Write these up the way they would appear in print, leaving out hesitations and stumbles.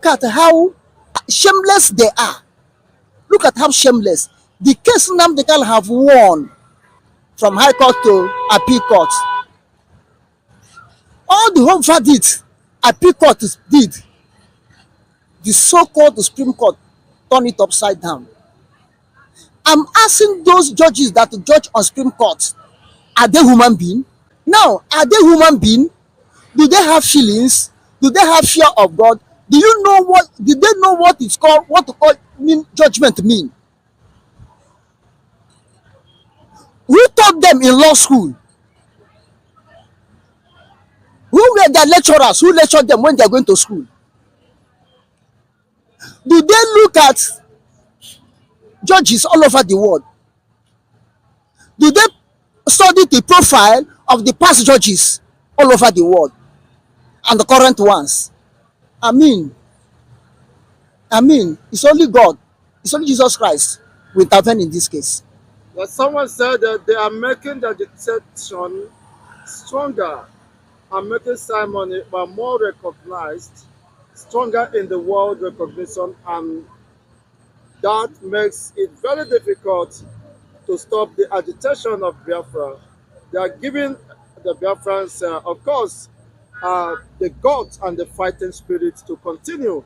look at how shameless they are. Look at how shameless. The case Nnamdi Kanu have won from High Court to Appeal Court. All the whole verdict Appeal Court did, the so-called Supreme Court turned it upside down. I'm asking those judges that judge on Supreme Court, are they human beings? Now, are they human beings? Do they have feelings? Do they have fear of God? Do you know what? Did they know what it's called? What to call judgment mean? Who taught them in law school? Who were their lecturers? Who lectured them when they are going to school? Do they look at judges all over the world? Do they study the profile of the past judges all over the world and the current ones? I mean, it's only God, it's only Jesus Christ will intervene in this case. But someone said that they are making the detection stronger and making Simon more recognized, stronger in the world recognition, and that makes it very difficult to stop the agitation of Biafra. They are giving the Biafrans, of course, the guts and the fighting spirit to continue.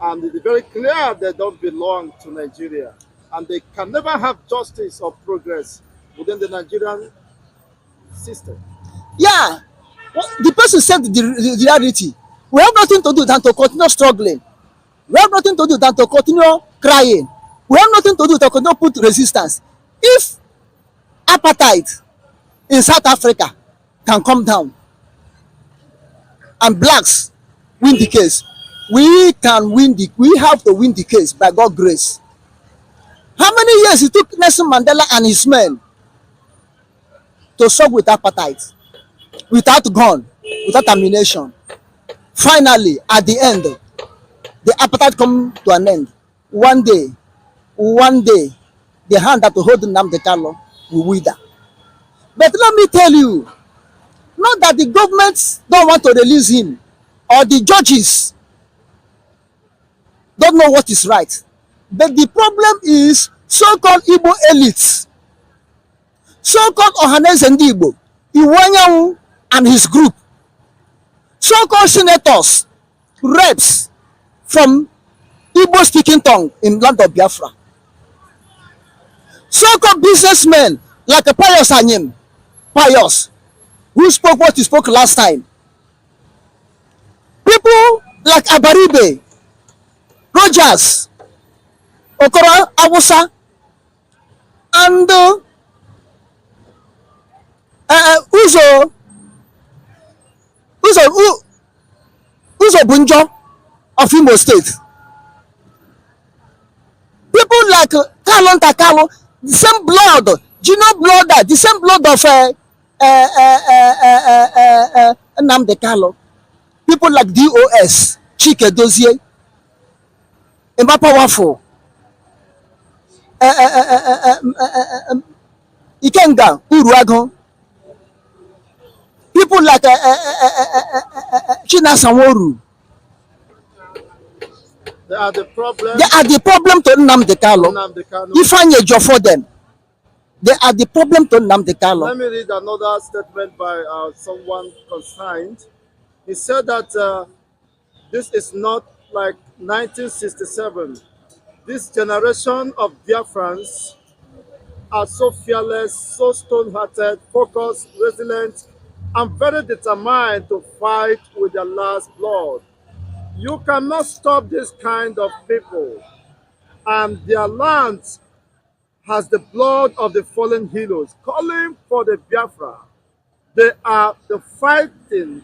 And it is very clear they don't belong to Nigeria. And they can never have justice or progress within the Nigerian system. Yeah, well, the person said the reality. We have nothing to do than to continue struggling. We have nothing to do than to continue crying. We have nothing to do than to continue put resistance. If apartheid in South Africa can come down and blacks win the case, we have to win the case by God's grace. How many years it took Nelson Mandela and his men to struggle with apartheid, without gun, without ammunition? Finally, at the end, the apartheid come to an end. One day, the hand that hold Nnamdi Kanu will wither. But let me tell you, not that the government don't want to release him, or the judges don't know what is right. But the problem is so-called Igbo elites, so-called Ohaneze Ndi Igbo, Iwanyanwu and his group, so-called senators, reps from Igbo-speaking tongue in land of Biafra, so-called businessmen like Pius Anyim, Pius, who spoke what he spoke last time, people like Abaribe, Rogers, Okoro Awusa, and Uzo Bunjo of Imo State. People like Kalon Takalo, the same blood, Gino blood, the same blood of Nnamdi Kanu. People like DOS, Chike Dozie, Emma Powerful, Ikenga, Uruago, people like China Sanworu. They are the problem. They are the problem to Nnamdi Kanu. You find a job for them. They are the problem to Nnamdi Kanu. Let me read another statement by someone concerned. He said that this is not like 1967. This generation of Biafrans are so fearless, so stone-hearted, focused, resilient, and very determined to fight with their last blood. You cannot stop this kind of people, and their land has the blood of the fallen heroes calling for the Biafra. They are fighting,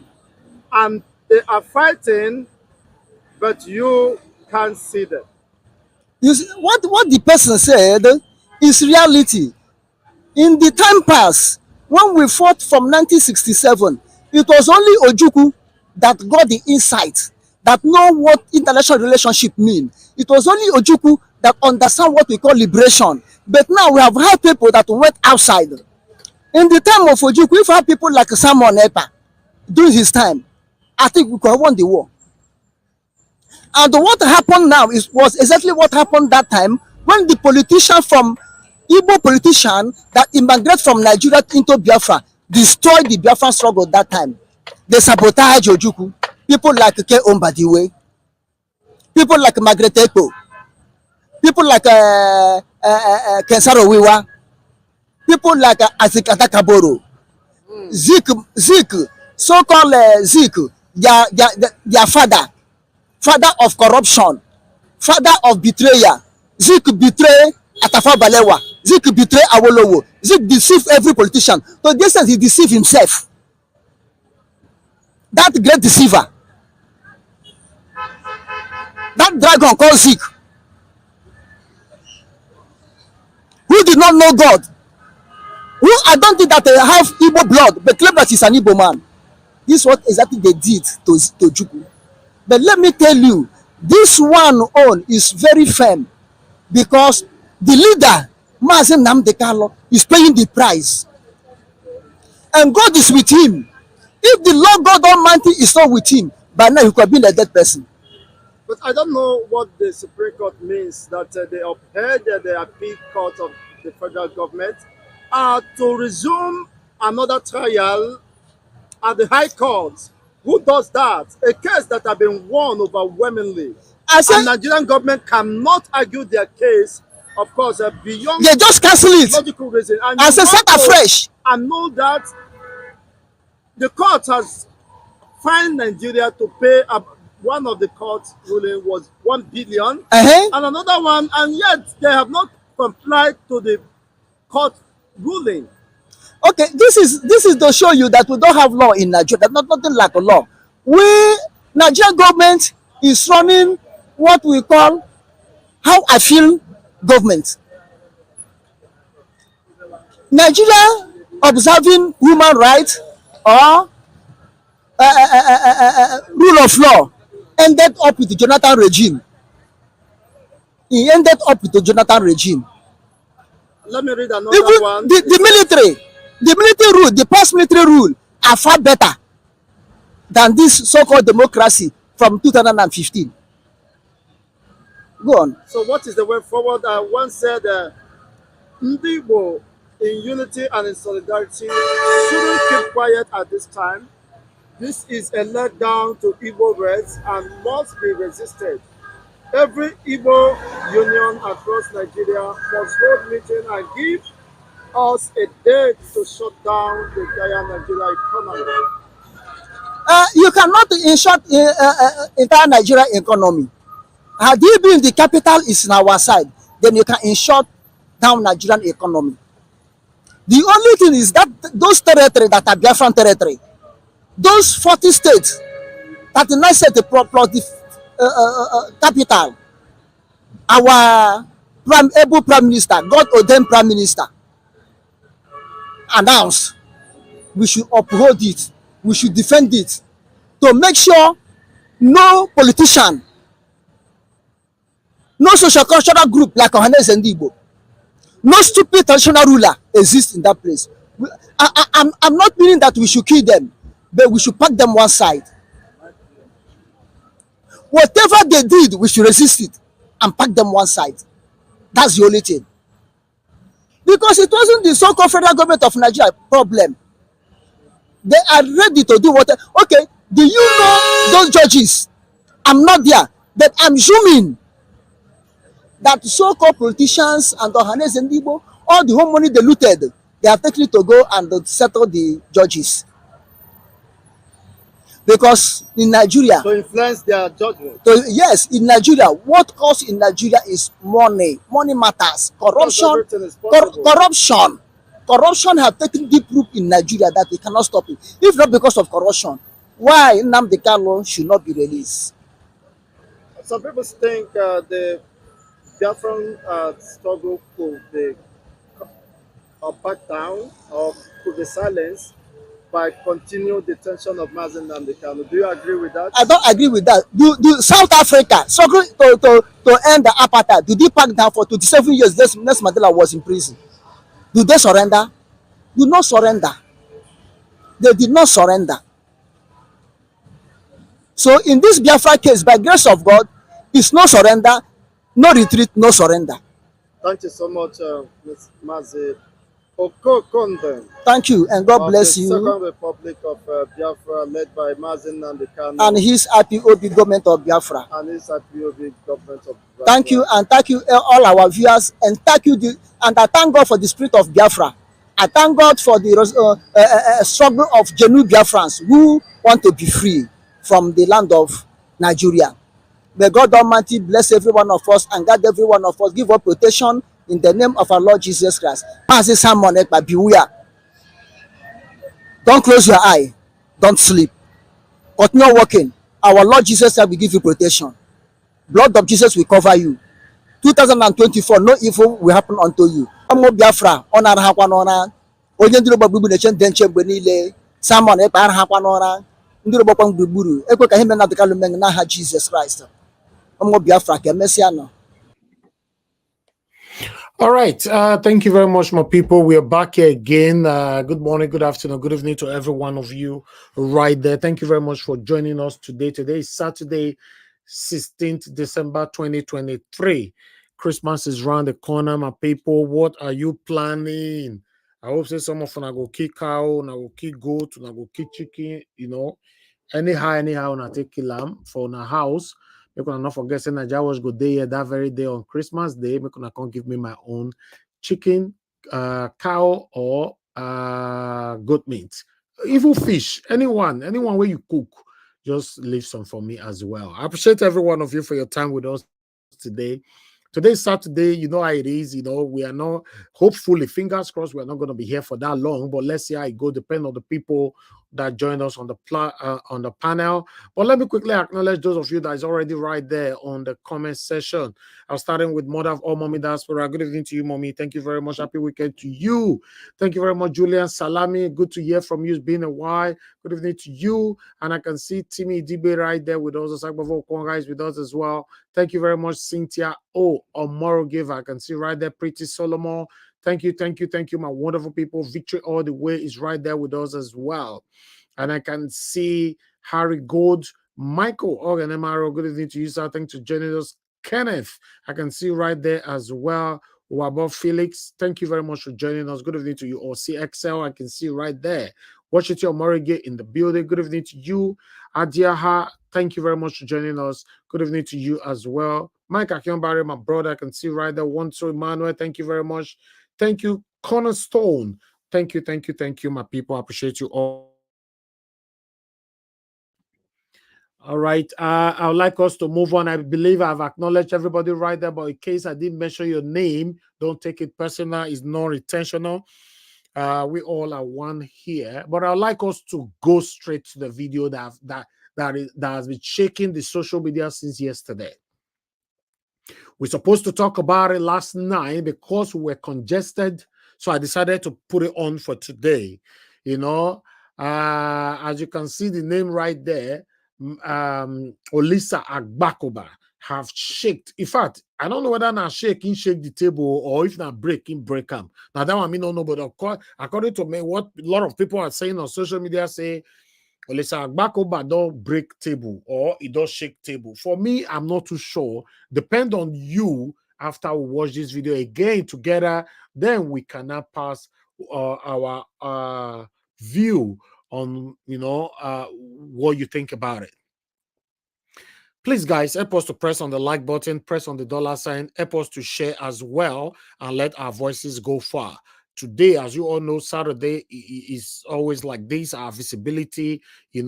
and they are fighting, but you can't see them. You see, what the person said is reality. In the time past, when we fought from 1967, it was only Ojukwu that got the insight, that know what international relationship mean. It was only Ojukwu that understand what we call liberation. But now we have had people that went outside. In the time of Ojukwu, if we have people like Simon Ekpa during his time, I think we could have won the war. And what happened now was exactly what happened that time when the politician from Igbo politician that immigrate from Nigeria into Biafra destroyed the Biafran struggle that time. They sabotage Ojukwu. People like Ke Ombadiwe, people like Margaret Ekpo, people like Kensaro Wiwa, people like Azikata Kaboro, Zik, so-called Zik, their father of corruption, father of betrayer. Zik betray Atafa Balewa. Zik betray Awolowo. Zik deceive every politician. To this extent, he deceived himself. That great deceiver, that dragon called Zik, who did not know God, who I don't think that they have Igbo blood, but claim that he's an Igbo man. This is what exactly they did to Juku. But let me tell you, this one own is very firm because the leader, Mazen Namdekalo, is paying the price. And God is with him. If the Lord God Almighty is not with him, by now he could have been a dead person. But I don't know what the Supreme Court means that they upheld the appeal court of the federal government to resume another trial at the High Court. Who does that? A case that has been won overwhelmingly. And Nigerian government cannot argue their case, of course, beyond they just cancel it. Logical reason. And I say start afresh. I know that the court has fined Nigeria to pay one of the court ruling was 1 billion and another one, and yet they have not complied to the court ruling. Okay, this is to show you that we don't have law in Nigeria. There's nothing like a law. Nigerian government is running what we call how I feel government. Nigeria observing human rights or rule of law ended up with the Jonathan regime. He ended up with the Jonathan regime. Let me read another even one. The military rule, the past military rule are far better than this so-called democracy from 2015. Go on. So what is the way forward? One said, Ndibo in unity and in solidarity shouldn't keep quiet at this time. This is a letdown to Igbo rights and must be resisted. Every Igbo union across Nigeria must hold meeting and give us a date to shut down the entire Nigeria economy. You cannot shut entire Nigeria economy. Had you been the capital is in our side, then you can shut down Nigerian economy. The only thing is that those territory that are Biafran territory, those 40 states, 39 states plus the capital, our able prime minister, God ordained prime minister, announced we should uphold it, we should defend it, to make sure no politician, no social cultural group like Ohanes and Igbo, no stupid traditional ruler exists in that place. I'm not meaning that we should kill them, but we should pack them one side. Whatever they did, we should resist it and pack them one side. That's the only thing. Because it wasn't the so-called federal government of Nigeria problem. They are ready to do what. Okay, do you know those judges? I'm not there, but I'm assuming that so-called politicians and Ohanes and Igbo, all the home money they looted, they have taken it to go and settle the judges. Because in Nigeria, to influence their judgment. Yes, in Nigeria, what cause in Nigeria is money. Money matters. Corruption. Corruption have taken deep root in Nigeria that we cannot stop it. If not because of corruption, why Nnamdi Kanu should not be released? Some people think the Biafran struggle could be back down or could be silenced by continued detention of Mazen Nnamdi Kanu. Do you agree with that? I don't agree with that. Do South Africa struggle to end the apartheid? Did they pack down for 27 years? Nelson Mandela was in prison. Do they surrender? Do not surrender. They did not surrender. So in this Biafra case, by grace of God, it's no surrender, no retreat, no surrender. Thank you so much, Ms. Mazi Okokonde Thank you, and God of the bless you Second Republic of Biafra, led by Mazin and Nandekano his IPOB government of Biafra. and his IPOB government of Thank Biafra. you, and thank you all our viewers, and thank you, and I thank God for the spirit of Biafra. I thank God for the struggle of genuine Biafrans who want to be free from the land of Nigeria. May God Almighty bless every one of us and guide every one of us. Give us protection in the name of our Lord Jesus Christ. Mazi Simon Ekpa, beware. Don't close your eye. Don't sleep. Continue working. Our Lord Jesus Christ will give you protection. Blood of Jesus will cover you. 2024, no evil will happen unto you. Amo Biafra, ọ na-arahakwa n'ụra. Onye ndị Yoruba gburugburu na-eche ndị nche mgbe niile. Simon Ekpa arahakwa n'ụra. Ndị Yoruba kwa gburugburu. Ekwe ka ihe mere na dịkalụ mmeng n'aha Jesus Christ. Amo Biafra ka emesịa nọ. All right. Thank you very much, my people. We are back here again. Good morning, good afternoon, good evening to every one of you right there. Thank you very much for joining us today. Today is Saturday, 16th December 2023. Christmas is around the corner, my people. What are you planning? I hope say some of you go kick cow, na go kick goat, na go kick chicken, anyhow, na take lamb for na house. Make una not forget say Nigeria was good day that very day on Christmas Day. Make una come give me my own chicken, cow, or goat meat. Even fish, anyone where you cook, just leave some for me as well. I appreciate every one of you for your time with us today. Today's Saturday, you know how it is. We are not, hopefully, fingers crossed, we're not going to be here for that long. But let's see how it goes. Depend on the people that join us on the panel. But let me quickly acknowledge those of you that is already right there on the comment section. I'm starting with Mother of all Mommy Diaspora. Good evening to you, Mommy. Thank you very much. Happy weekend to you. Thank you very much, Julian Salami. Good to hear from you. It's been a while. Good evening to you. And I can see Timmy DB right there with us. Agbakoba guys with us as well. Thank you very much, Cynthia Omoro Giver. I can see right there, Pretty Solomon. Thank you, my wonderful people. Victory all the way is right there with us as well. And I can see Harry Gold, Michael Organemaro. Good evening to you, sir. Thank you for joining us. Kenneth, I can see right there as well. Wabo Felix, thank you very much for joining us. Good evening to you. Or CXL, I can see right there. Washington Morige in the building. Good evening to you. Adiaha, thank you very much for joining us. Good evening to you as well. Mike Akionbari, my brother, I can see right there. Wanso Emmanuel, thank you very much. Thank you, Cornerstone. Thank you, my people. I appreciate you all. All right. I would like us to move on. I believe I've acknowledged everybody right there, but in case I didn't mention your name, don't take it personal. It's non-retentional. We all are one here, but I'd like us to go straight to the video that has been shaking the social media since yesterday. We're supposed to talk about it last night because we were congested, so I decided to put it on for today. As you can see the name right there, Olisa Agbakoba have shaked. In fact, I don't know whether not shake the table or if not break them. Now that one I mean don't know, but of course, according to me, what a lot of people are saying on social media say Olisa Agbakoba don't break table or it does shake table. For me, I'm not too sure. Depend on you after we watch this video again together, then we cannot pass our view on what you think about it. Please, guys, help us to press on the like button, press on the dollar sign, help us to share as well, and let our voices go far. Today, as you all know, Saturday is always like this. Our visibility, is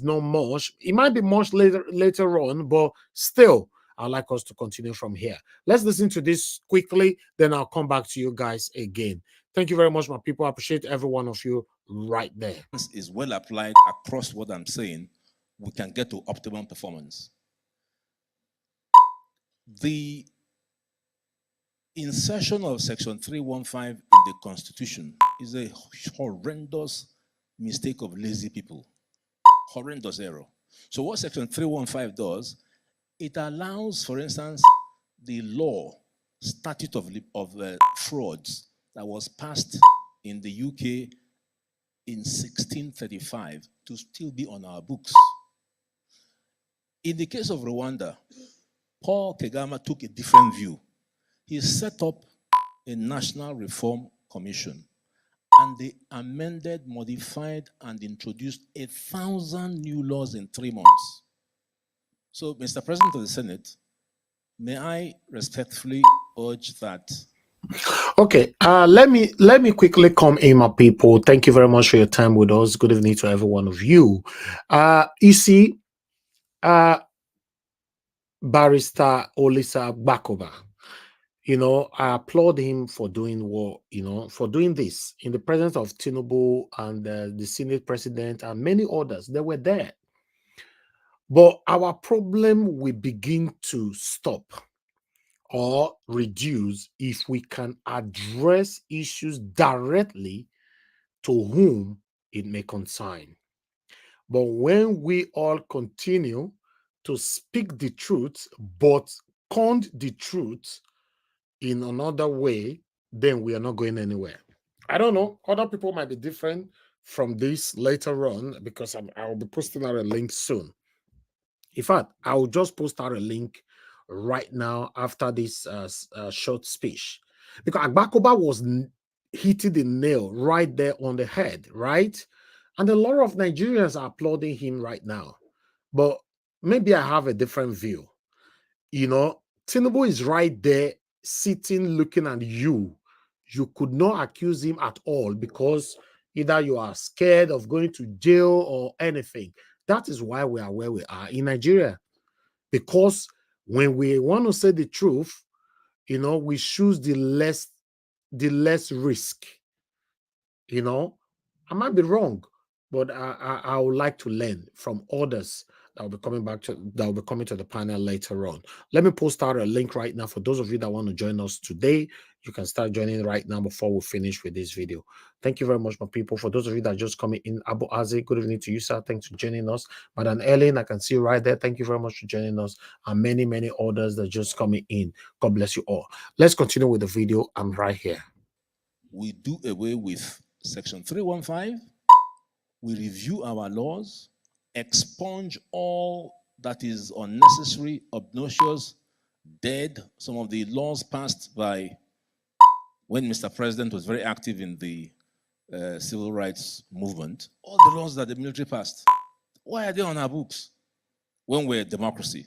not much. It might be much later on, but still, I'd like us to continue from here. Let's listen to this quickly, then I'll come back to you guys again. Thank you very much, my people. I appreciate every one of you right there. Is well applied across what I'm saying, we can get to optimum performance. The insertion of Section 315 in the Constitution is a horrendous mistake of lazy people. Horrendous error. So what Section 315 does, it allows, for instance, the law, statute of frauds that was passed in the UK in 1635 to still be on our books. In the case of Rwanda, Paul Kagame took a different view. He set up a National Reform Commission, and they amended, modified, and introduced 1,000 new laws in 3 months. So, Mr. President of the Senate, may I respectfully urge that. Okay, let me quickly come in, my people. Thank you very much for your time with us. Good evening to every one of you. You see, Barrister Olisa Agbakoba, I applaud him for doing for doing this in the presence of Tinubu and the Senate President and many others. They were there. But our problem will begin to stop or reduce if we can address issues directly to whom it may concern. But when we all continue to speak the truth, but count the truth in another way, then we are not going anywhere. I don't know. Other people might be different from this later on because I'll be posting out a link soon. In fact, I'll just post out a link right now after this short speech, because Agbakoba was hitting the nail right there on the head, right? And a lot of Nigerians are applauding him right now. But maybe I have a different view. Tinubu is right there sitting looking at you. You could not accuse him at all because either you are scared of going to jail or anything. That is why we are where we are in Nigeria. Because when we want to say the truth, we choose the less risk. I might be wrong, but I would like to learn from others that will be coming to the panel later on. Let me post out a link right now for those of you that want to join us today. You can start joining right now before we finish with this video. Thank you very much, my people. For those of you that are just coming in, Abu Azi, good evening to you, sir. Thanks for joining us. Madam Ellen, I can see you right there. Thank you very much for joining us. And many, many others that are just coming in. God bless you all. Let's continue with the video. I'm right here. We do away with Section 315. We review our laws, expunge all that is unnecessary, obnoxious, dead. Some of the laws passed by when Mr. President was very active in the civil rights movement, all the laws that the military passed, why are they on our books when we're a democracy?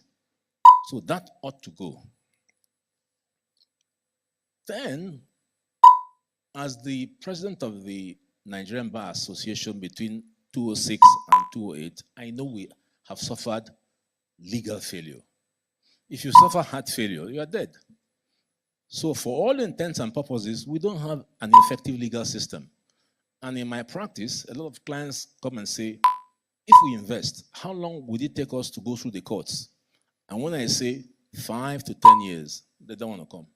So that ought to go. Then, as the president of the Nigerian Bar Association between 2006 and 2008, I know we have suffered legal failure. If you suffer heart failure, you are dead. So for all intents and purposes, we don't have an effective legal system. And in my practice, a lot of clients come and say, if we invest, how long would it take us to go through the courts? And when I say 5 to 10 years, they don't want to come.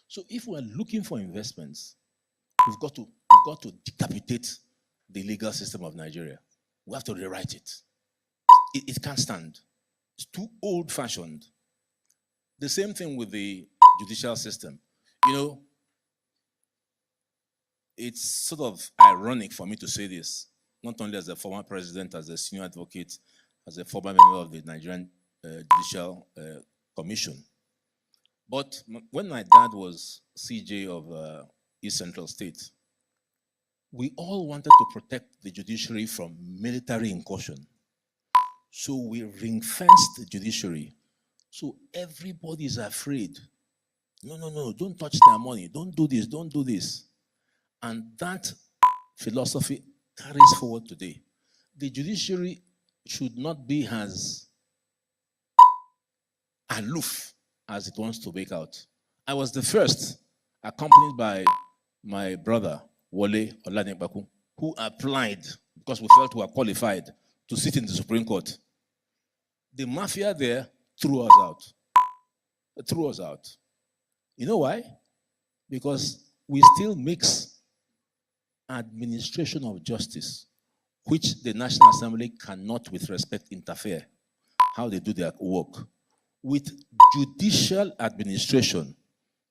So if we're looking for investments, we've got to decapitate the legal system of Nigeria. We have to rewrite it. It can't stand. It's too old-fashioned. The same thing with the judicial system. It's sort of ironic for me to say this, not only as a former president, as a senior advocate, as a former member of the Nigerian Judicial Commission. But when my dad was CJ of East Central State, we all wanted to protect the judiciary from military incursion. So we ring-fenced the judiciary. So everybody is afraid. No, don't touch their money. Don't do this, don't do this. And that philosophy carries forward today. The judiciary should not be as aloof as it wants to make out. I was the first, accompanied by my brother, Wole Oladekbaku, who applied because we felt we were qualified to sit in the Supreme Court. The mafia there threw us out. They threw us out. You know why? Because we still mix administration of justice, which the National Assembly cannot with respect interfere, how they do their work, with judicial administration,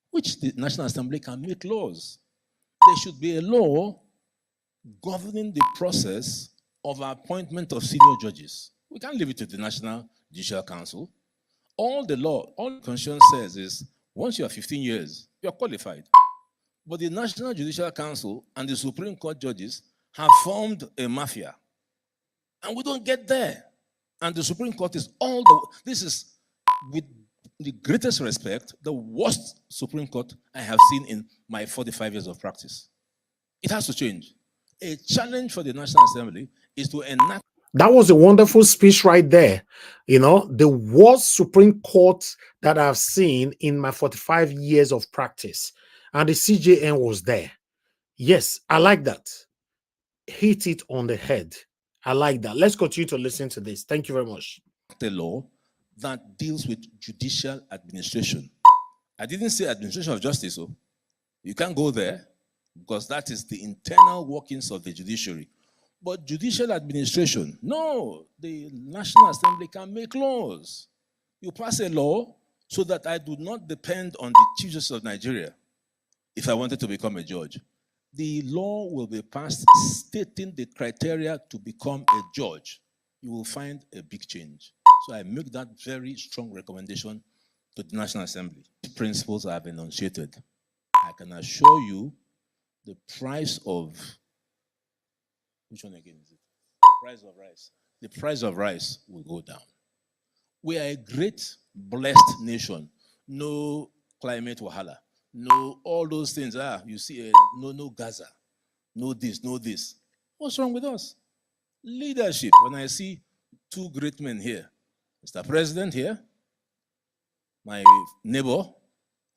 which the National Assembly can make laws. There should be a law governing the process of appointment of senior judges. We can't leave it to the National Judicial Council. All the law, all the Constitution says is once you are 15 years, you are qualified. But the National Judicial Council and the Supreme Court judges have formed a mafia. And we don't get there. And the Supreme Court is this is, with the greatest respect, the worst Supreme Court I have seen in my 45 years of practice. It has to change. A challenge for the National Assembly is to enact. That was a wonderful speech right there. You know, the worst Supreme Court that I've seen in my 45 years of practice. And the CJN was there. Yes, I like that. Hit it on the head. I like that. Let's continue to listen to this. Thank you very much. The law that deals with judicial administration. I didn't say administration of justice, so you can't go there because that is the internal workings of the judiciary. But judicial administration, no, the National Assembly can make laws. You pass a law so that I do not depend on the Chief Justice of Nigeria if I wanted to become a judge. The law will be passed stating the criteria to become a judge. You will find a big change. So I make that very strong recommendation to the National Assembly. Principles I have enunciated. I can assure you the price of, which one again is it? The price of rice. The price of rice will go down. We are a great, blessed nation. No climate wahala. No, all those things. You see, no Gaza. No this, no this. What's wrong with us? Leadership. When I see two great men here, Mr. President here, my neighbor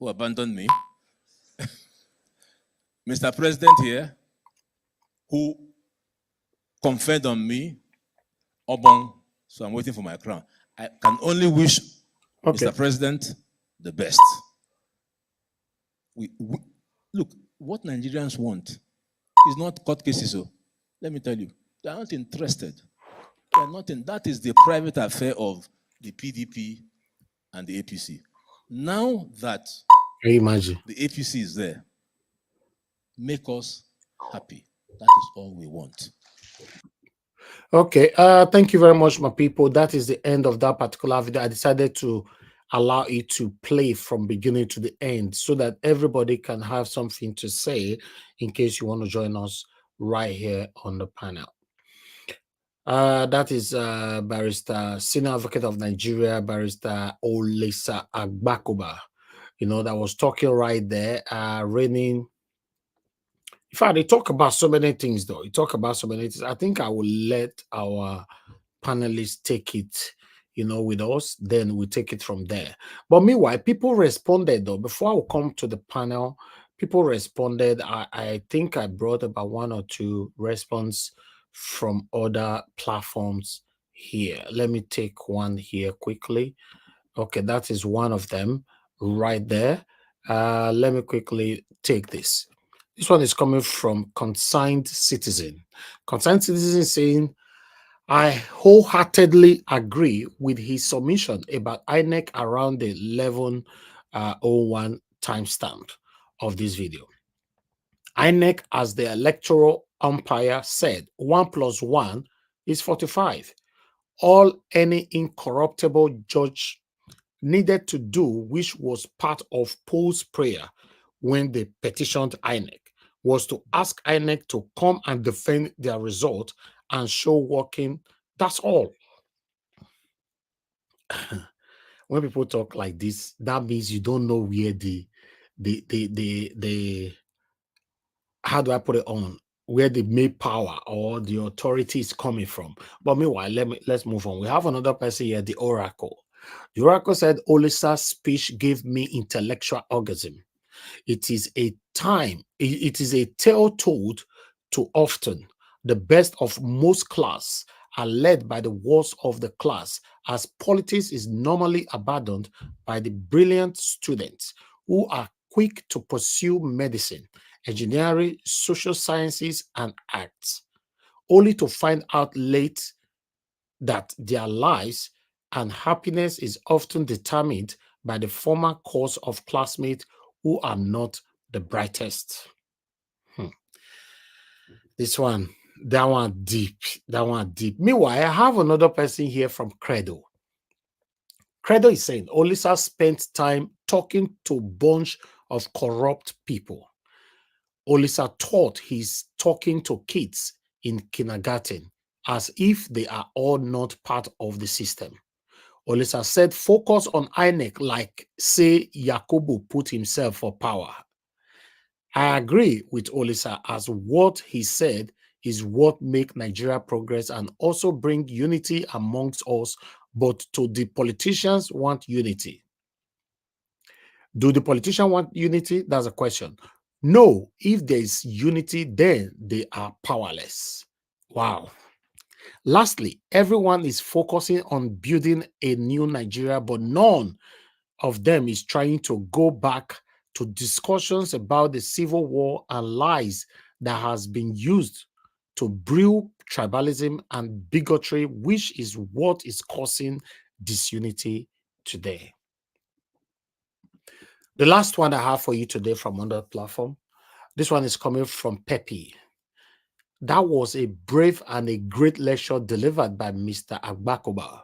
who abandoned me, Mr. President here, who conferred on me, Obong, so I'm waiting for my crown. I can only wish Mr. President the best. Look, what Nigerians want is not court cases. So let me tell you, they are not interested. They are not that is the private affair of the PDP and the APC. Now that the APC is there, make us happy. That is all we want. Okay, thank you very much, my people. That is the end of that particular video. I decided to allow it to play from beginning to the end so that everybody can have something to say in case you want to join us right here on the panel. That is Barrister, Senior Advocate of Nigeria, Barrister Olisa Agbakoba. You know, that was talking right there, reigning. In fact, they talk about so many things, though. You talk about so many things. I think I will let our panelists take it, you know, with us. Then we take it from there. But meanwhile, people responded, though. Before I will come to the panel, people responded. I think I brought about one or two responses from other platforms here. Let me take one here quickly. Okay, that is one of them right there. Let me quickly take this. This one is coming from Concerned Citizen. Concerned Citizen saying, I wholeheartedly agree with his submission about INEC around the 11:01 timestamp of this video. INEC, as the electoral umpire, said 1 + 1 is 45. All any incorruptible judge needed to do, which was part of Paul's prayer when they petitioned INEC, was to ask INEC to come and defend their result and show working. That's all. When people talk like this, that means you don't know where the how do I put it on, where the main power or the authority is coming from. But meanwhile, let's move on. We have another person here, the Oracle. The Oracle said, Olisa's speech gave me intellectual orgasm. It is a tale told too often. The best of most class are led by the worst of the class, as politics is normally abandoned by the brilliant students who are quick to pursue medicine, engineering, social sciences, and arts, only to find out late that their lives and happiness is often determined by the former course of classmates who are not the brightest. This one, that one deep. Meanwhile, I have another person here from Credo. Credo is saying Olisa spent time talking to a bunch of corrupt people. Olisa thought he's talking to kids in kindergarten as if they are all not part of the system. Olisa said focus on INEC like, say, Yakubu put himself for power. I agree with Olisa as what he said is what make Nigeria progress and also bring unity amongst us, but to the politicians want unity. Do the politicians want unity? That's a question. No, if there is unity, then they are powerless. Wow. Lastly, everyone is focusing on building a new Nigeria, but none of them is trying to go back to discussions about the civil war and lies that has been used to brew tribalism and bigotry, which is what is causing disunity today. The last one I have for you today from on the platform, this one is coming from Pepe. That was a brave and a great lecture delivered by Mr. Agbakoba.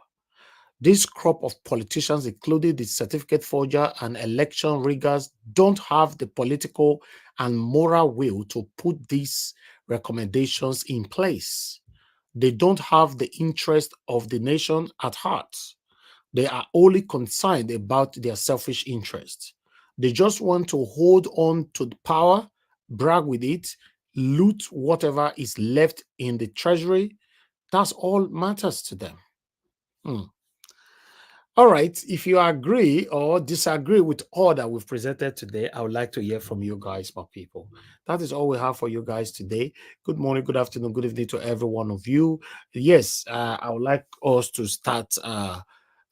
This crop of politicians, including the certificate forger and election riggers, don't have the political and moral will to put these recommendations in place. They don't have the interest of the nation at heart. They are only concerned about their selfish interests. They just want to hold on to the power, brag with it, loot whatever is left in the treasury. That's all matters to them. All right. If you agree or disagree with all that we've presented today, I would like to hear from you guys, my people. That is all we have for you guys today. Good morning, good afternoon, good evening to every one of you. Yes, I would like us to start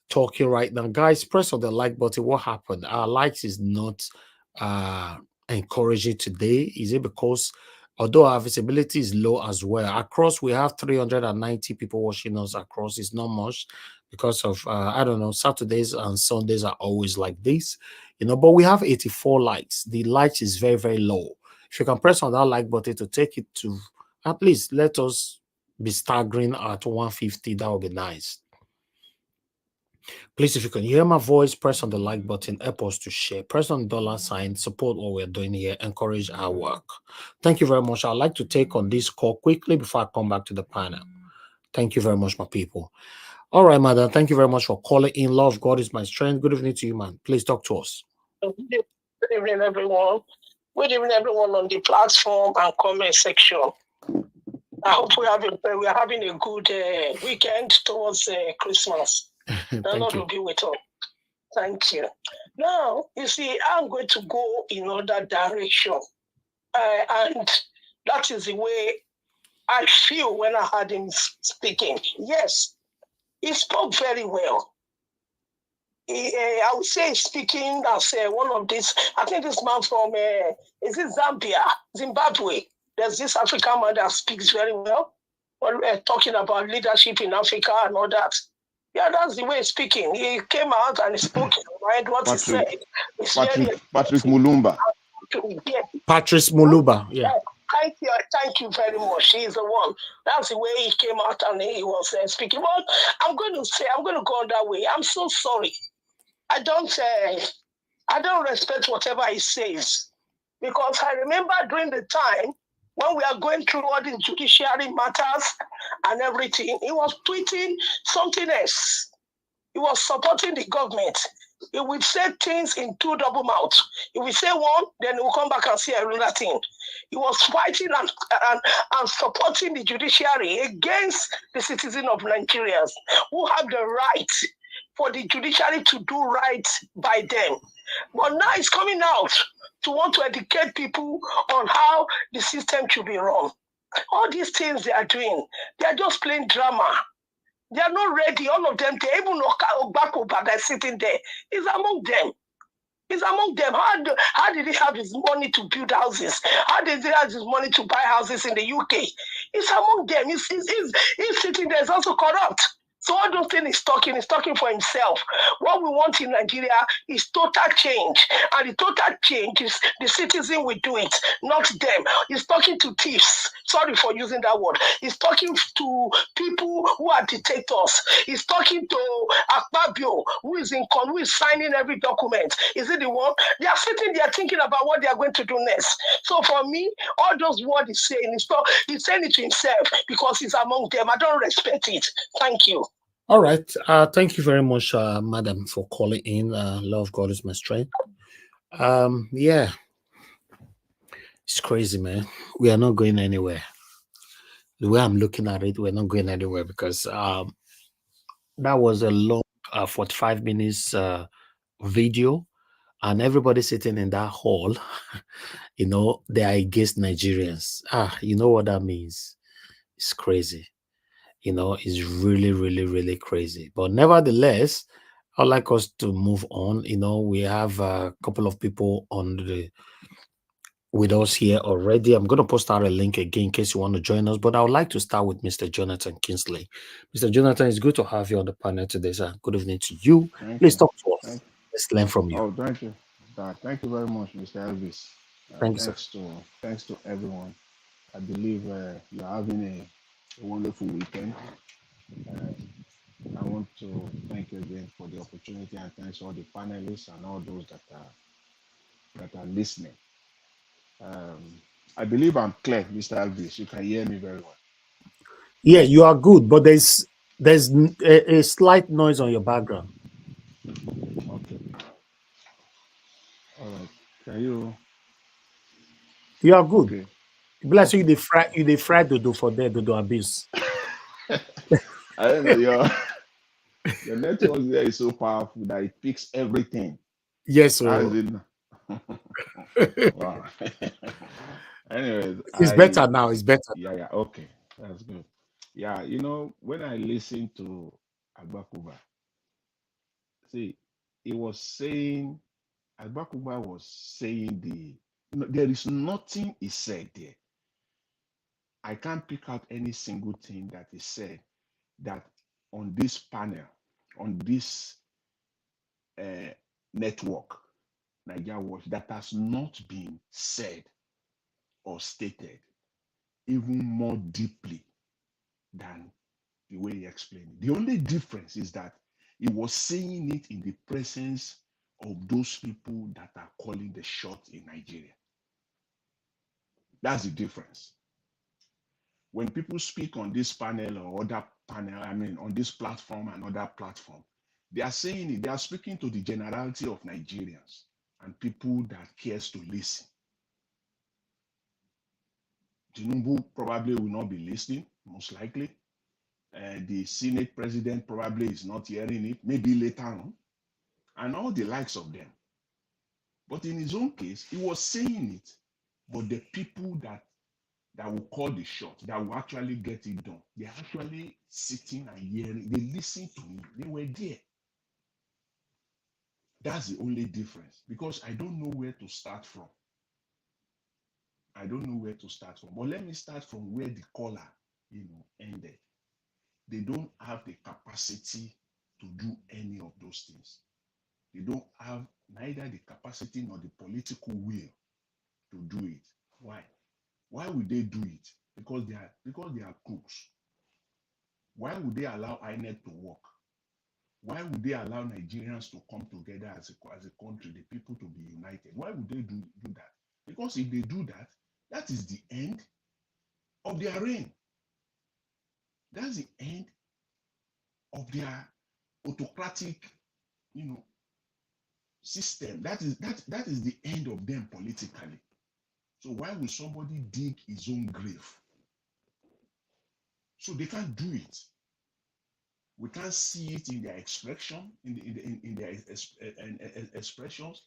talking right now. Guys, press on the like button. What happened? Our likes is not encouraging today. Is it because although our visibility is low as well, across we have 390 people watching us across. It's not much because of I don't know, Saturdays and Sundays are always like this, but we have 84 likes. The likes is very, very low. If you can press on that like button to take it to at least let us be staggering at 150, that would be nice. Please, if you can hear my voice, press on the like button, help us to share, press on the $sign, support what we're doing here, encourage our work. Thank you very much. I'd like to take on this call quickly before I come back to the panel. Thank you very much, my people. All right, madam. Thank you very much for calling in. Love, God is my strength. Good evening to you, man. Please talk to us. Good evening, everyone. Good evening, everyone on the platform and comment section. I hope we are having a good weekend towards Christmas. The Lord will be with us. Thank you. Now, you see, I'm going to go in other direction. And that is the way I feel when I heard him speaking. Yes, he spoke very well. I would say speaking as one of these, I think this man from, is it Zimbabwe? There's this African man that speaks very well. Talking about leadership in Africa and all that. Yeah, that's the way he's speaking. He came out and he spoke what he said. Patrice Mulumba. Yeah. Patrice Mulumba, yeah. Thank you very much. He's the one. That's the way he came out and he was speaking. Well, I'm going to go on that way. I'm so sorry. I don't respect whatever he says, because I remember during the time when we are going through all the judiciary matters and everything, he was tweeting something else. He was supporting the government. He would say things in two double mouths. He would say one, then he will come back and say another thing. He was fighting and supporting the judiciary against the citizens of Nigerians who have the right for the judiciary to do right by them. But now it's coming out to want to educate people on how the system should be run. All these things they are doing, they are just playing drama. They are not ready, all of them. They even Agbakoba that's sitting there is among them. He's among them. How did he have his money to build houses? How did he have his money to buy houses in the UK? He's among them. He's sitting there. He's also corrupt. So all those things he's talking for himself. What we want in Nigeria is total change. And the total change is the citizen will do it, not them. He's talking to thieves. Sorry for using that word. He's talking to people who are dictators. He's talking to Akpabio, who is signing every document. Is it the one? They are sitting there thinking about what they are going to do next. So for me, all those words he's saying, he's saying it to himself because he's among them. I don't respect it. Thank you. All right. Thank you very much, madam, for calling in. Love God is my strength. Yeah, it's crazy, man. We are not going anywhere. The way I'm looking at it, we're not going anywhere because that was a long 45 minutes video, and everybody sitting in that hall, you know, they are against Nigerians. You know what that means? It's crazy. You know, it's really, really, really crazy. But nevertheless, I'd like us to move on. You know, we have a couple of people with us here already. I'm going to post out a link again in case you want to join us. But I would like to start with Mr. Jonathan Kingsley. Mr. Jonathan, it's good to have you on the panel today, sir. Good evening to you. Please talk to us. Let's learn from you. Oh, thank you. Thank you very much, Mr. Elvis. Thank you, sir. Thanks to everyone. I believe you're having a wonderful weekend. I want to thank you again for the opportunity, and thanks all the panelists and all those that are listening. I believe I'm clear, Mr. Elvis. You can hear me very well. Yeah, you are good, but there's a slight noise on your background. Okay. All right. Can you? You are good. Okay. Bless you. They fry dodo for there, dodo abuse. I don't know. Your network there is so powerful that it picks everything. Yes, sir. How is it? Wow. Anyways, It's better now. It's better. Yeah. Okay, that's good. Yeah, you know, when I listen to Agbakoba, see, he was saying Agbakoba was saying there is nothing he said there. I can't pick out any single thing that he said that on this panel, on this network, Nigeria Watch, that has not been said or stated even more deeply than the way he explained it. The only difference is that he was saying it in the presence of those people that are calling the shots in Nigeria. That's the difference. When people speak on this panel or other panel, I mean, on this platform and other platform, they are saying it, they are speaking to the generality of Nigerians and people that cares to listen. Tinubu probably will not be listening, most likely. The Senate president probably is not hearing it, maybe later on, and all the likes of them. But in his own case, he was saying it, but the people that will call the shot, that will actually get it done, they're actually sitting and hearing, they listen to me, they were there. That's the only difference, because I don't know where to start from. But let me start from where the caller, ended. They don't have the capacity to do any of those things. They don't have neither the capacity nor the political will to do it. Why? Why would they do it? Because they are crooks. Why would they allow INEC to work? Why would they allow Nigerians to come together as a country, the people to be united? Why would they do that? Because if they do that, that is the end of their reign. That's the end of their autocratic, system. That is the end of them politically. So why would somebody dig his own grave? So they can't do it. We can't see it in their expression, in their expressions,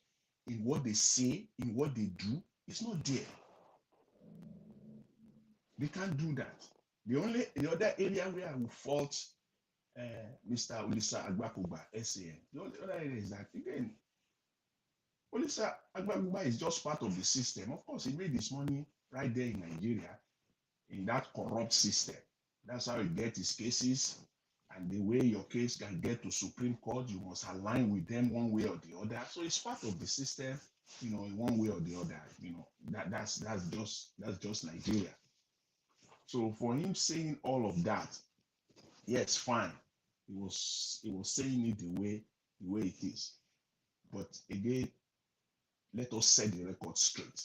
in what they say, in what they do. It's not there. They can't do that. The other area where I will fault Mr. Olisa Agbakoba, SAN, the other area is that, again, Olisa Agbakoba is just part of the system. Of course, he made his money right there in Nigeria, in that corrupt system. That's how he gets his cases And the way your case can get to Supreme Court, you must align with them one way or the other. So it's part of the system, in one way or the other. That's just Nigeria. So for him saying all of that, yes, fine. He was saying it the way it is. But again, let us set the record straight.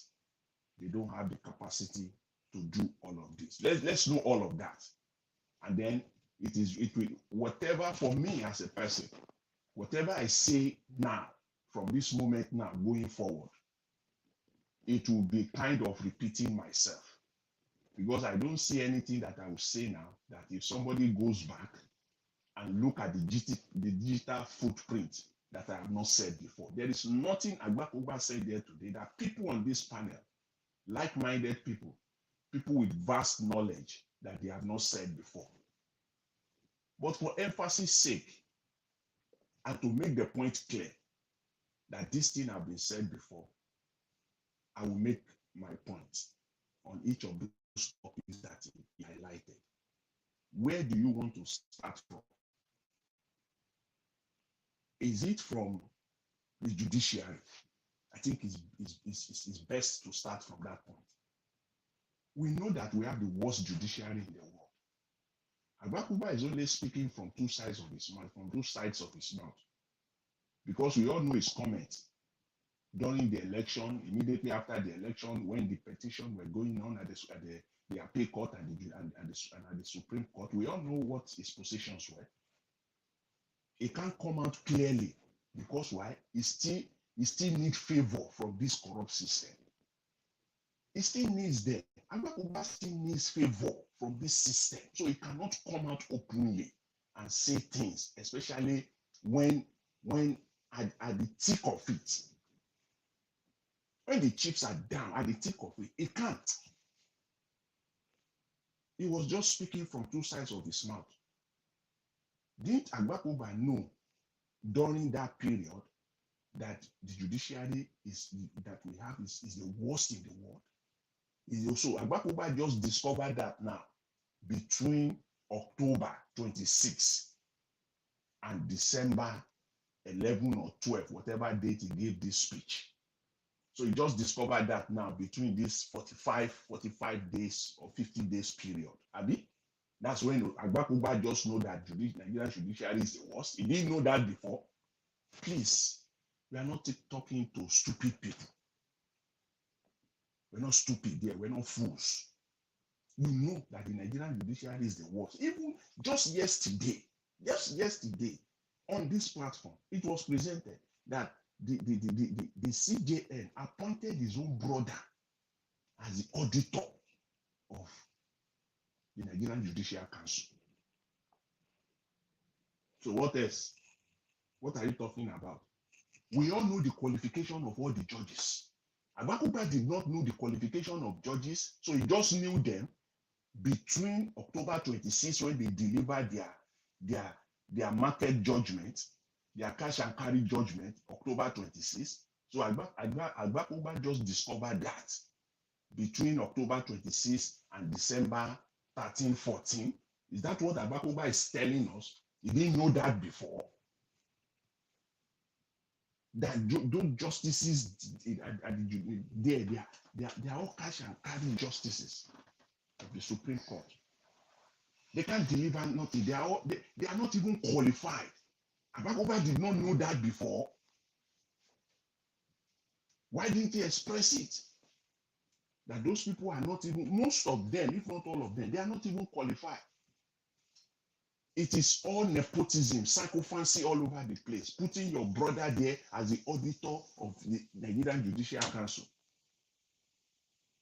They don't have the capacity to do all of this. Let's know all of that. And then it will, whatever, for me as a person, whatever I say now, from this moment now going forward, it will be kind of repeating myself. Because I don't see anything that I will say now that if somebody goes back and look at the digital footprint that I have not said before, there is nothing Agbakoba said there today that people on this panel, like-minded people with vast knowledge, that they have not said before. But for emphasis sake, and to make the point clear that this thing has been said before, I will make my point on each of those topics that he highlighted. Where do you want to start from? Is it from the judiciary? I think it's best to start from that point. We know that we have the worst judiciary in the world. Agbakoba is only speaking from two sides of his mouth, because we all know his comments during the election, immediately after the election, when the petition were going on at the appeal court and at the Supreme Court. We all know what his positions were. It can't come out clearly because why? He still needs favor from this corrupt system. He still needs them. Agbakoba still needs favor from this system, so he cannot come out openly and say things, especially when at the thick of it. When the chips are down at the thick of it, he can't. He was just speaking from two sides of his mouth. Didn't Agbakoba know during that period that the judiciary that we have is the worst in the world? So Agbakoba just discovered that now between October 26 and December 11 or 12, whatever date he gave this speech. So he just discovered that now between this 45 days or 50 days period. Abi? That's when Agbakoba just know that Nigerian judiciary is the worst. He didn't know that before. Please, we are not talking to stupid people. We're not stupid there. We're not fools. We know that the Nigerian judiciary is the worst. Even just yesterday, on this platform, it was presented that the CJN appointed his own brother as the auditor of the Nigerian Judicial Council. So what else? What are you talking about? We all know the qualification of all the judges. Agbakoba did not know the qualification of judges, so he just knew them between October 26 when they delivered their market judgment, their cash and carry judgment, October 26. So Agbakoba just discovered that between October 26 and December 13, 14. Is that what Agbakoba is telling us? He didn't know that before. That those justices they are all cash and carry justices of the Supreme Court. They can't deliver nothing. They are not even qualified. Agbakoba did not know that before. Why didn't he express it? That those people are not even, most of them, if not all of them, they are not even qualified. It is all nepotism, sycophancy all over the place, putting your brother there as the auditor of the Nigerian Judicial Council.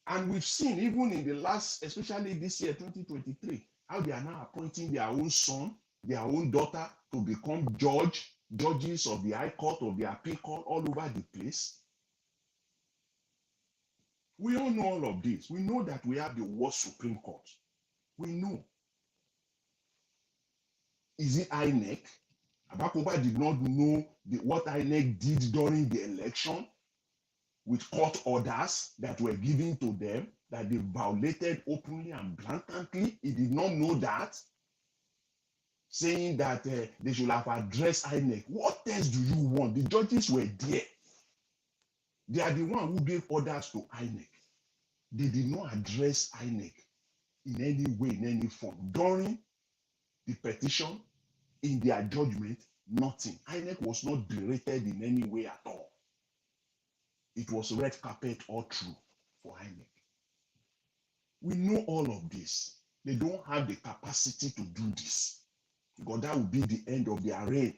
And we've seen, even in the last, especially this year, 2023, how they are now appointing their own son, their own daughter to become judges of the High Court, of the Appeal Court, all over the place. We all know all of this. We know that we have the worst Supreme Court. We know. Is it INEC? Agbakoba did not know what INEC did during the election with court orders that were given to them that they violated openly and blatantly. He did not know that. saying that they should have addressed INEC. What else do you want? The judges were there. They are the one who gave orders to INEC. They did not address INEC in any way, in any form. During the petition, in their judgment, nothing. INEC was not berated in any way at all. It was red carpet all through for INEC. We know all of this. They don't have the capacity to do this, because that would be the end of their reign.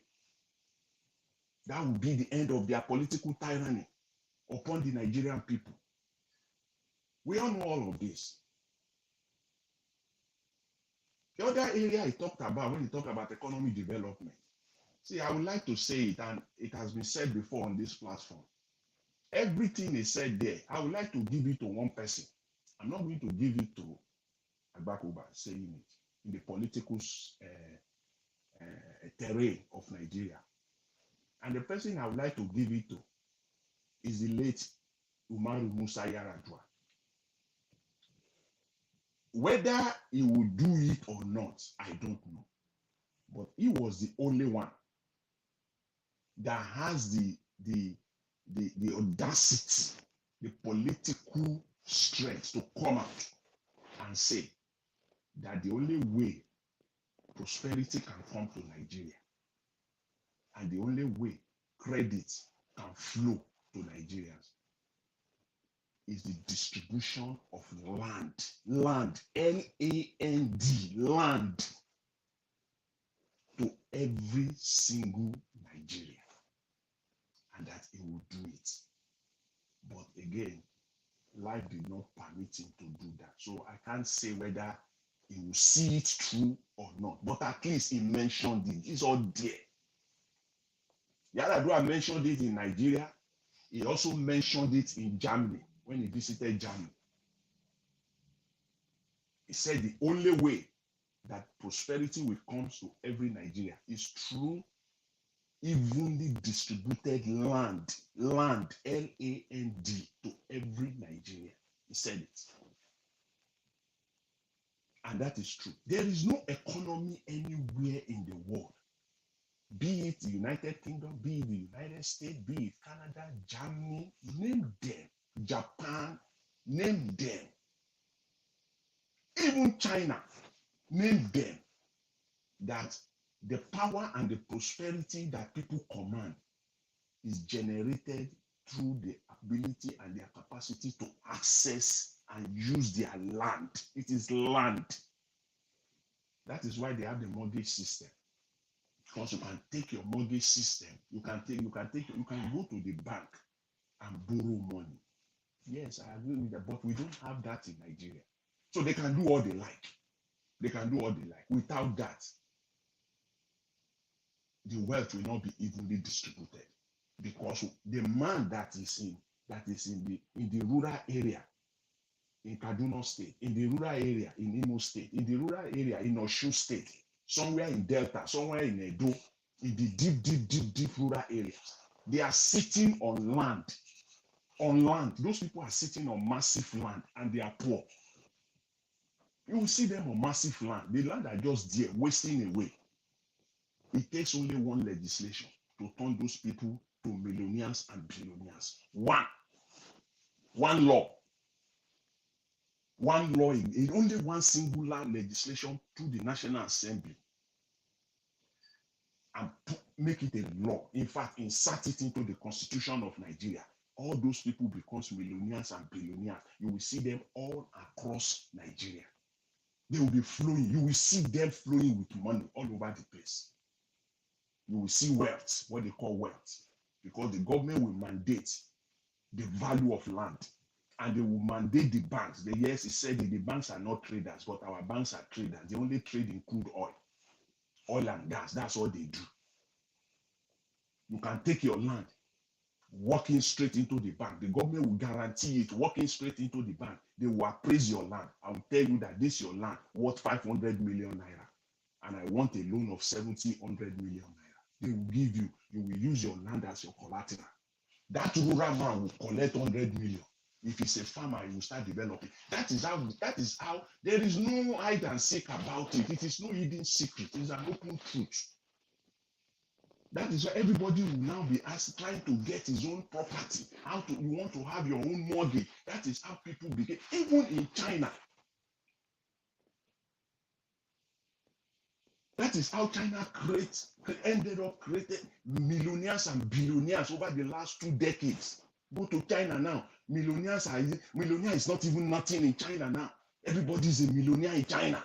That would be the end of their political tyranny upon the Nigerian people. We all know all of this. The other area he talked about when he talked about economic development. See, I would like to say it, and it has been said before on this platform. Everything is said there. I would like to give it to one person. I'm not going to give it to Agbakoba saying it in the political terrain of Nigeria. And the person I would like to give it to is the late Umaru Musa Yar'Adua. Whether he will do it or not, I don't know. But he was the only one that has the audacity, the political strength to come out and say that the only way prosperity can come to Nigeria and the only way credit can flow to Nigerians is the distribution of land, L-A-N-D, land, to every single Nigerian, and that he will do it. But again, life did not permit him to do that. So I can't say whether he will see it through or not, but at least he mentioned it. It's all there. Yar'Adua mentioned it in Nigeria. He also mentioned it in Germany when he visited Germany. He said the only way that prosperity will come to every Nigeria is through evenly distributed land, L-A-N-D, to every Nigerian. He said it. And that is true. There is no economy anywhere in the world, be it the United Kingdom, be it the United States, be it Canada, Germany, name them, Japan, name them, even China, name them, that the power and the prosperity that people command is generated through the ability and their capacity to access and use their land. It is land. That is why they have the mortgage system. Because you can take your mortgage system, you can go to the bank and borrow money. Yes, I agree with that, but we don't have that in Nigeria. So they can do all they like. They can do all they like. Without that, the wealth will not be evenly distributed, because the man that is in the rural area in Kaduna State, in the rural area in Imo State, in the rural area in Osun State, somewhere in Delta, somewhere in Edo, in the deep rural areas, they are sitting on land. On land. Those people are sitting on massive land and they are poor. You will see them on massive land. The land are just there, wasting away. It takes only one legislation to turn those people to millionaires and billionaires. One law. One law, in only one singular legislation through the National Assembly, and make it a law. In fact, insert it into the Constitution of Nigeria. All those people become millionaires and billionaires. You will see them all across Nigeria. They will be flowing. You will see them flowing with money all over the place. You will see wealth, what they call wealth, because the government will mandate the value of land, and they will mandate the banks. Yes, he said that the banks are not traders, but our banks are traders. They only trade in crude oil and gas. That's all they do. You can take your land, walking straight into the bank. The government will guarantee it, walking straight into the bank. They will appraise your land. I will tell you that this is your land worth 500 million naira, and I want a loan of 700 million naira. They will give you. You will use your land as your collateral. That rural man will collect 100 million. If it's a farmer, you will start developing. That is how there is no hide and seek about it. It is no hidden secret. It is an open truth. That is why everybody will now be trying to get his own property. You want to have your own mortgage. That is how people begin. Even in China. That is how China ended up creating millionaires and billionaires over the last 2 decades. Go to China now. Millionaire is not even nothing in China now. Everybody is a millionaire in China.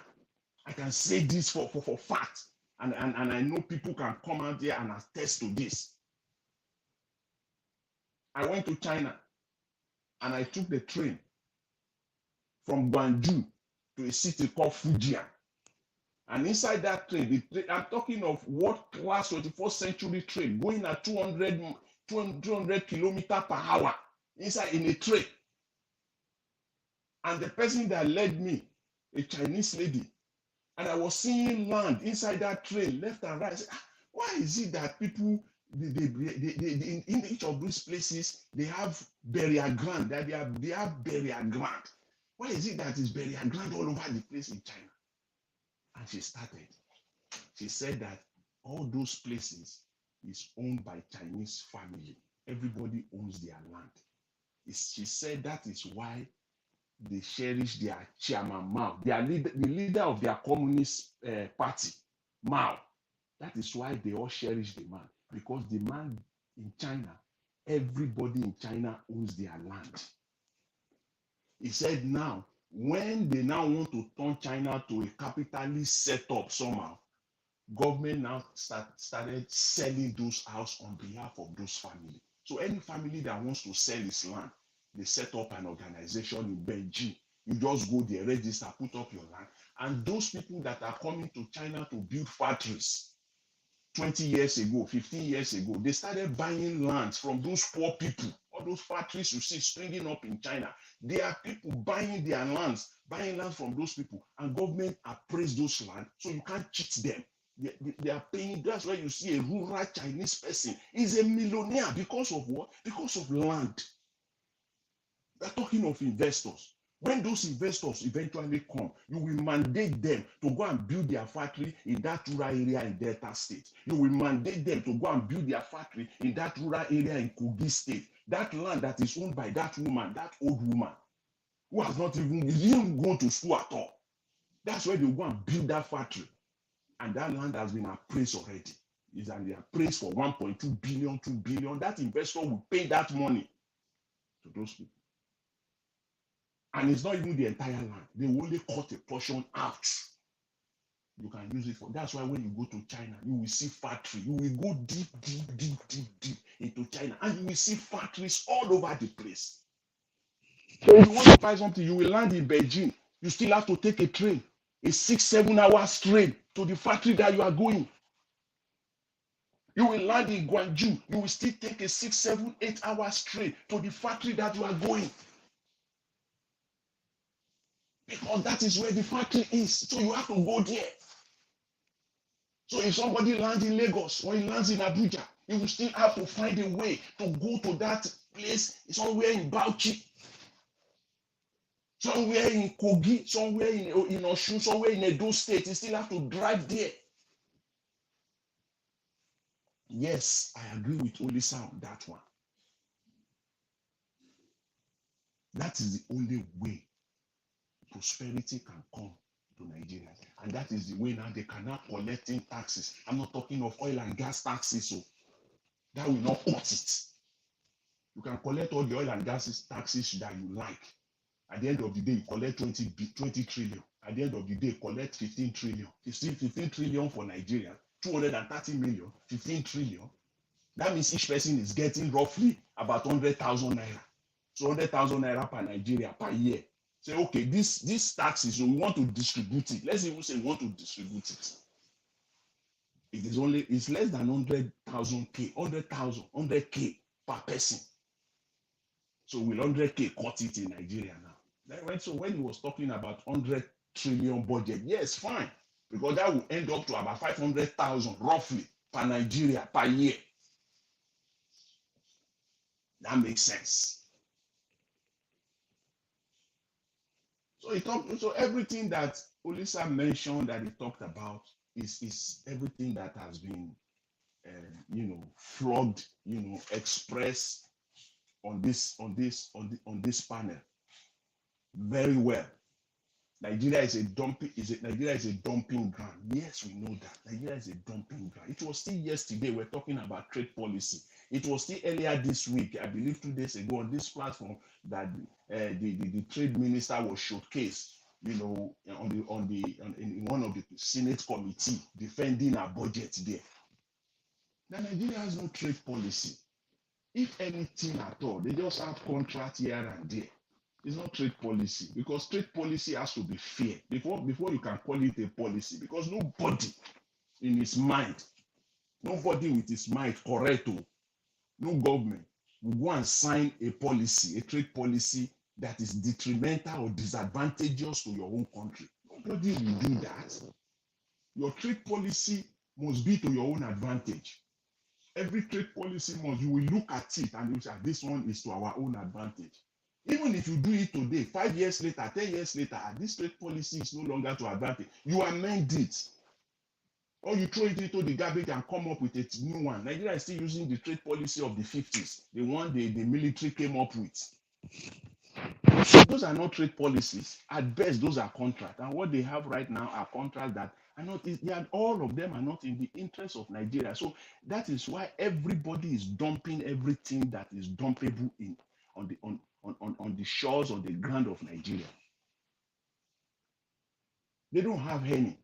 I can say this for fact. And I know people can come out there and attest to this. I went to China and I took the train from Guangzhou to a city called Fujian. And inside that train, I'm talking of world-class 21st century train going at 200 kilometers per hour inside in a train. And the person that led me, a Chinese lady, and I was seeing land inside that train, left and right. I said, why is it that people, in each of these places, they have burial ground, that they have burial ground? Why is it that it's burial ground all over the place in China? And she started. She said that all those places is owned by Chinese family. Everybody owns their land. She said that is why they cherish their chairman Mao, the leader of their communist party, Mao. That is why they all cherish the man, because the man in China, everybody in China owns their land. He said now, when they now want to turn China to a capitalist setup somehow, government now started selling those houses on behalf of those families. So any family that wants to sell his land, they set up an organization in Beijing. You just go there, register, put up your land. And those people that are coming to China to build factories 20 years ago, 15 years ago, they started buying lands from those poor people. All those factories you see springing up in China, there are people buying their lands, buying lands from those people, and government appraise those lands, so you can't cheat them. They are paying. That's why you see a rural Chinese person is a millionaire because of what? Because of land. They're talking of investors. When those investors eventually come, you will mandate them to go and build their factory in that rural area in Delta State. You will mandate them to go and build their factory in that rural area in Kogi State. That land that is owned by that woman, that old woman, who has not even gone to school at all. That's where they go and build that factory. And that land has been appraised already. It's appraised for 1.2 billion, 2 billion. That investor will pay that money to those people. And it's not even the entire land. They will only cut a portion out. You can use it for. That's why when you go to China, you will see factory. You will go deep into China, and you will see factories all over the place. So if you want to buy something, you will land in Beijing. You still have to take a train, a 6-7 hours train to the factory that you are going. You will land in Guangzhou. You will still take a 6, 7, 8 hours train to the factory that you are going. Because that is where the factory is. So you have to go there. So if somebody lands in Lagos or he lands in Abuja, you will still have to find a way to go to that place somewhere in Bauchi, somewhere in Kogi, somewhere in Osun, somewhere in Edo State. You still have to drive there. Yes, I agree with Olisa on that one. That is the only way prosperity can come to Nigeria. And that is the way now they can now collecting taxes. I'm not talking of oil and gas taxes, so that will not cut it. You can collect all the oil and gas taxes that you like. At the end of the day, you collect 20 trillion. At the end of the day, collect 15 trillion. 15 trillion for Nigeria, 230 million, 15 trillion. That means each person is getting roughly about 100,000 naira. So 100,000 naira per Nigeria per year. Say, okay, these taxes, so we want to distribute it. Let's even say we want to distribute it. It's less than 100,000 100K per person. So will 100K cut it in Nigeria now? So when he was talking about 100 trillion budget, yes, fine. Because that will end up to about 500,000 roughly per Nigeria per year. That makes sense. So everything that Olisa mentioned that he talked about is everything that has been flogged, expressed on this panel very well. Nigeria is a dumping ground. Yes, we know that. Nigeria is a dumping ground. It was still yesterday we're talking about trade policy. It was still earlier this week, I believe 2 days ago, on this platform that the trade minister was showcased, in one of the Senate committee defending our budget there. Now Nigeria has no trade policy. If anything at all, they just have contracts here and there. It's not trade policy, because trade policy has to be fair before you can call it a policy, because nobody in his mind, nobody with his mind correct, no government will go and sign a policy, a trade policy that is detrimental or disadvantageous to your own country. Nobody will do that. Your trade policy must be to your own advantage. Every trade policy you will look at it and you say, this one is to our own advantage. Even if you do it today, 5 years later, 10 years later, this trade policy is no longer to advantage, you amend it. Or you throw it into the garbage and come up with a new one. Nigeria is still using the trade policy of the 50s, the one the military came up with. Those are not trade policies. At best, those are contracts. And what they have right now are contracts that are not, all of them are not in the interest of Nigeria. So that is why everybody is dumping everything that is dumpable on the shores, on the ground of Nigeria. They don't have any.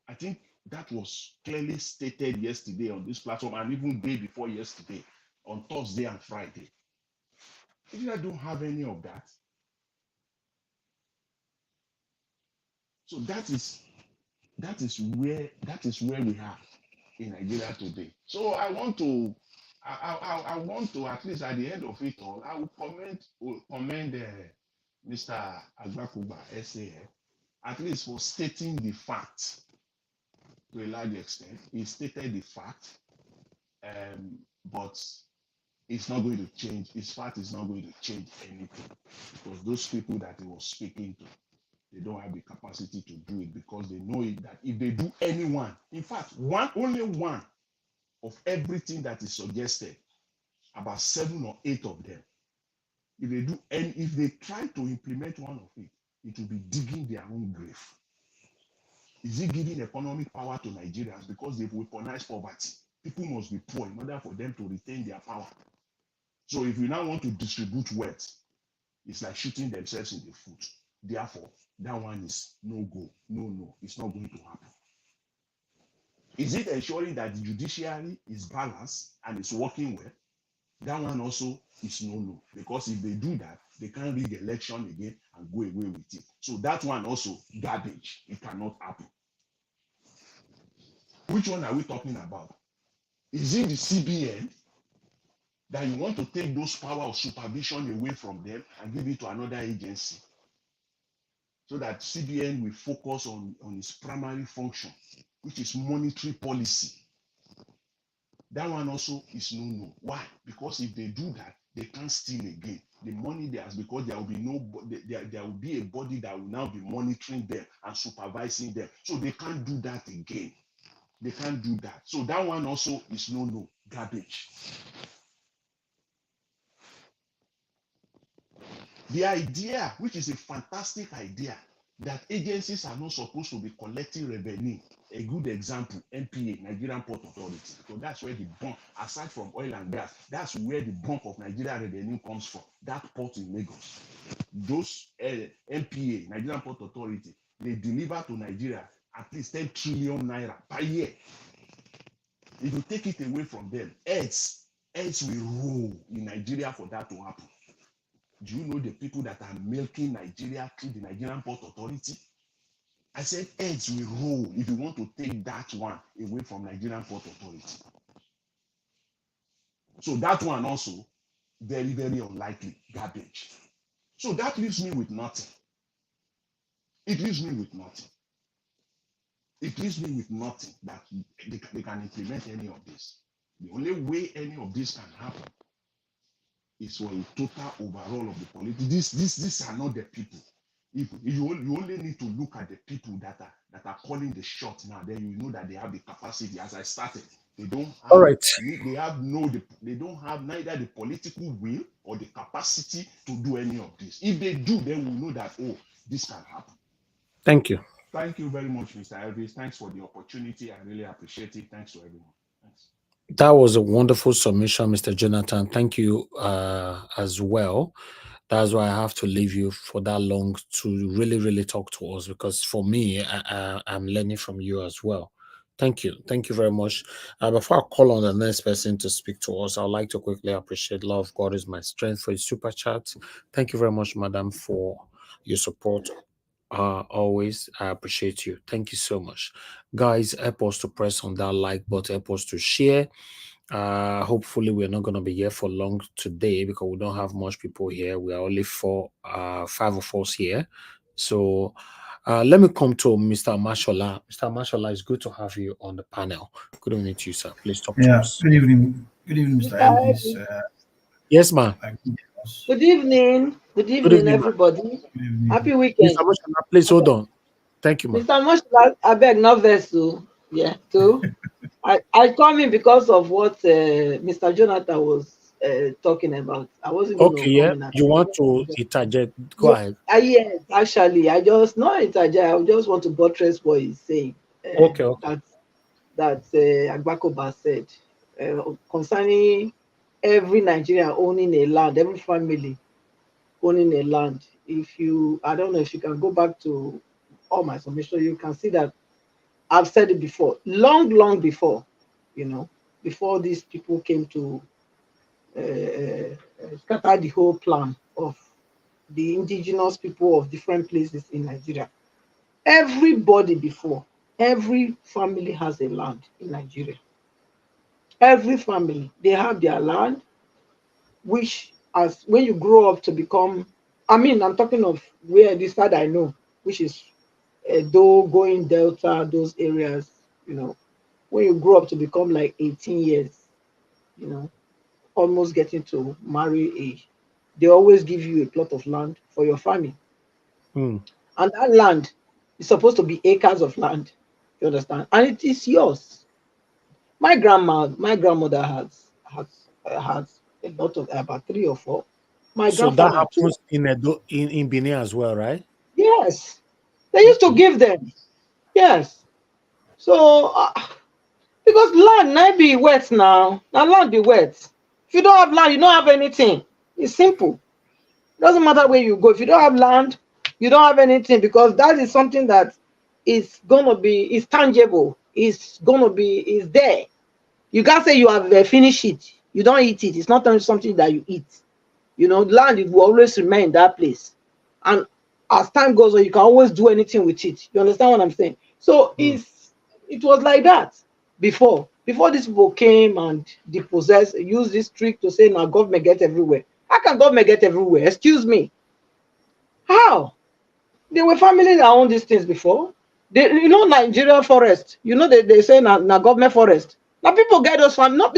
I think that was clearly stated yesterday on this platform, and even day before yesterday, on Thursday and Friday. Nigeria don't have any of that. So that is where we are in Nigeria today. So I want to at least at the end of it all, I will commend Mr. Agbakoba, SA, at least for stating the fact to a large extent. He stated the fact, but it's not going to change. His fact is not going to change anything, because those people that he was speaking to, they don't have the capacity to do it, because they know it, that if they do anyone, in fact, only one of everything that is suggested, about 7 or 8 of them, if they do, and if they try to implement one of it, it will be digging their own grave. Is it giving economic power to Nigerians because they've weaponized poverty? People must be poor in order for them to retain their power. So if you now want to distribute wealth, it's like shooting themselves in the foot. Therefore, that one is no go. No, it's not going to happen. Is it ensuring that the judiciary is balanced and is working well? That one also is no, because if they do that, they can't rig election again and go away with it. So that one also garbage. It cannot happen. Which one are we talking about? Is it the CBN that you want to take those power of supervision away from them and give it to another agency, so that CBN will focus on its primary function, which is monetary policy? That one also is no. Why? Because if they do that, they can't steal again. The money theirs, because there will be a body that will now be monitoring them and supervising them. So they can't do that again. They can't do that. So that one also is no, garbage. The idea, which is a fantastic idea, that agencies are not supposed to be collecting revenue. A good example, NPA, Nigerian Port Authority. So that's where the bulk, aside from oil and gas, that's where the bulk of Nigerian revenue comes from. That port in Lagos. Those NPA, Nigerian Port Authority, they deliver to Nigeria at least 10 trillion naira per year. If you take it away from them, heads will roll in Nigeria for that to happen. Do you know the people that are milking Nigeria through the Nigerian Port Authority? I said heads will roll if you want to take that one away from Nigerian Port Authority. So that one also, very, very unlikely, garbage. So that leaves me with nothing. It leaves me with nothing. It leaves me with nothing that they can implement any of this. The only way any of this can happen is for a total overhaul of the politics. These are not the people. If you only need to look at the people that are calling the shot now, then you know that they have the capacity. As I started, they don't All have right. they don't have neither the political will or the capacity to do any of this. If they do, then we know that, oh, this can happen. Thank you. Thank you very much, Mr. Elvis. Thanks for the opportunity. I really appreciate it. Thanks to everyone. Thanks. That was a wonderful submission, Mr. Jonathan. Thank you as well. That's why I have to leave you for that long to really, really talk to us, because for me, I'm learning from you as well. Thank you. Thank you very much. Before I call on the next person to speak to us, I'd like to quickly appreciate Love God is my strength for his super chat. Thank you very much, madam, for your support. Always, I appreciate you. Thank you so much. Guys, help us to press on that like button, help us to share. Hopefully we're not going to be here for long today because we don't have much people here. We are only five of us here. So let me come to Mr. Mashola. Mr. Mashola, it's good to have you on the panel. Good evening to you, sir. Please talk to Yeah, us. good evening. Good evening, Mr. Elvis. Yes, ma'am. Good Good Good evening, evening, ma'am. everybody. evening. Happy Mr. weekend. Mashola, please hold on. Thank you, ma'am. Mr. Moshla, I beg no vessel. Yeah, too. I come in because of what Mr. Jonathan was talking about. I wasn't going Okay, to yeah. come in at You want all. to interject? Go Yeah, ahead. yes, actually, I just not interject. I just want to buttress what he's saying. Okay, okay. That Agbakoba said concerning every Nigerian owning a land, every family owning a land. If you, I don't know if you can go back to all my submission, you can see that I've said it before, long before, before these people came to scatter the whole plan of the indigenous people of different places in Nigeria. Everybody before, every family has a land in Nigeria. Every family, they have their land, which as when you grow up to become, I mean, I'm talking of where this side I know, which is though going Delta, those areas, when you grow up to become like 18 years, you know, almost getting to marry age, they always give you a plot of land for your family. Hmm. And that land is supposed to be acres of land. You understand? And it is yours. My grandmother has a lot of about three or four. My So that grandfather too. happens in Benin as well, right? Yes, they used to Okay. give them. Yes. So because land might be wet now. Now land be wet. If you don't have land, you don't have anything. It's simple. Doesn't matter where you go. If you don't have land, you don't have anything because that is something that is gonna be is tangible. It's gonna be is there. You can't say you have finished it. You don't eat it. It's not something that you eat. Land it will always remain in that place. And as time goes on, you can always do anything with it. You understand what I'm saying? So Hmm. it was like that before these people came and dispossess, use this trick to say now government get everywhere. How can government get everywhere? Excuse me. How? There were families that owned these things before. Nigeria forest. They say now government forest. Now people get those farm. Now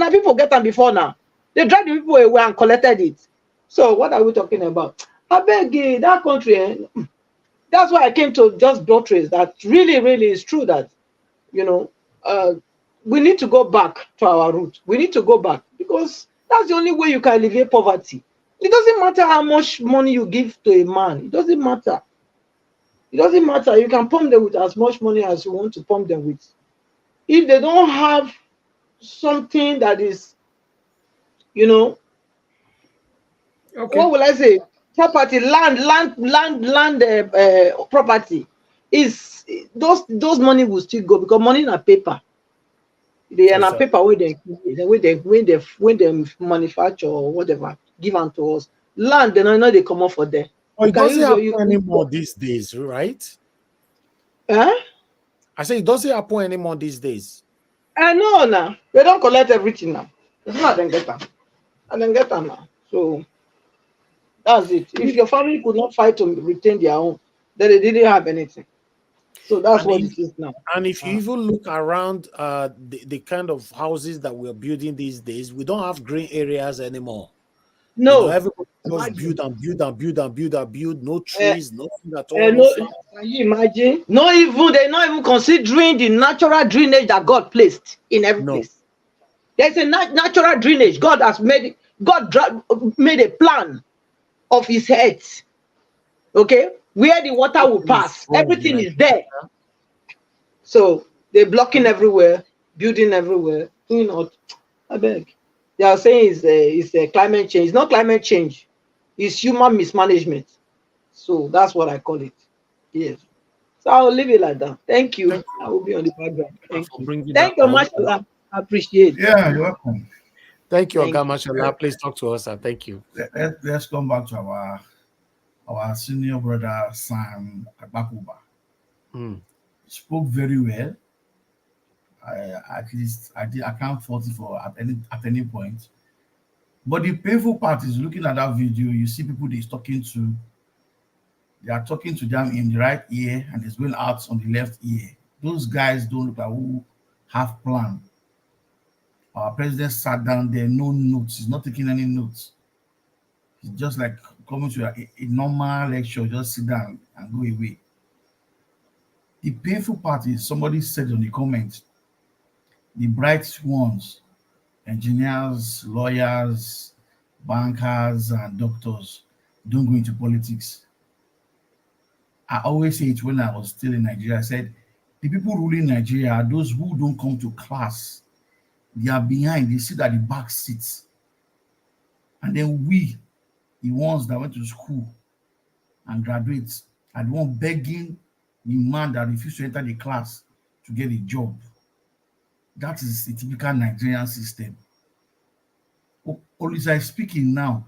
people get them before now. They drive the people away and collected it. So what are we talking about? I beg that country. That's why I came to just buttress that really is true that you know uh, we need to go back to our root. We need to go back because that's the only way you can alleviate poverty. It doesn't matter how much money you give to a man. It doesn't matter. It doesn't matter. You can pump them with as much money as you want to pump them with. If they don't have something that is, you know, Okay. what will I say? Property, property is those money will still go because money in a paper. They are not Exactly. paper where when they manufacture or whatever give unto us. Land, they know they come up for there. Well, You it can doesn't use your happen anymore these days, right? eh? I say it doesn't happen anymore these days. I know now. They don't collect everything now. It's not them get them. And then get them now. So that's it. If your family could not fight to retain their own, then they didn't have anything. So that's And what if it is now. and if you Uh, even look around the kind of houses that we're building these days, we don't have green areas anymore. No. Everybody just Imagine. build and build and build and build and build. No Uh, trees, nothing at all, no no, farm. can you imagine? They're not even considering the natural drainage that God placed in every No. place. There's a natural drainage. God has made it. Made a plan of his head. Okay, where the water will Nothing is pass. wrong in Everything is Nigeria. there. So they're blocking everywhere, building everywhere, doing all. I beg. They are saying it's a climate change. It's not climate change. It's human mismanagement. So that's what I call it. Yes. So I'll leave it like that. Thank you. Thank I will be on the background. you Thank for you. bringing that Thank you, up. Mashallah. I appreciate. Yeah, you're welcome. Thank you, Thank Oga you. Mashallah. Please talk to us, sir. Thank you. Let's come back to our senior brother Sam Agbakoba. Mm. Spoke very well. At least I can't fault it for at any point. But the painful part is looking at that video. You see people they're talking to. They are talking to them in the right ear and it's going out on the left ear. Those guys don't look like who have plan. Our president sat down there, no notes. He's not taking any notes. It's just like coming to a normal lecture, just sit down and go away. The painful part is somebody said on the comment, the bright ones, engineers, lawyers, bankers, and doctors don't go into politics. I always say it when I was still in Nigeria. I said, the people ruling Nigeria are those who don't come to class. They are behind, they sit at the back seats. And then we, the ones that went to school and graduate, are the one begging the man that refused to enter the class to get a job. That is a typical Nigerian system. Olisa is speaking now.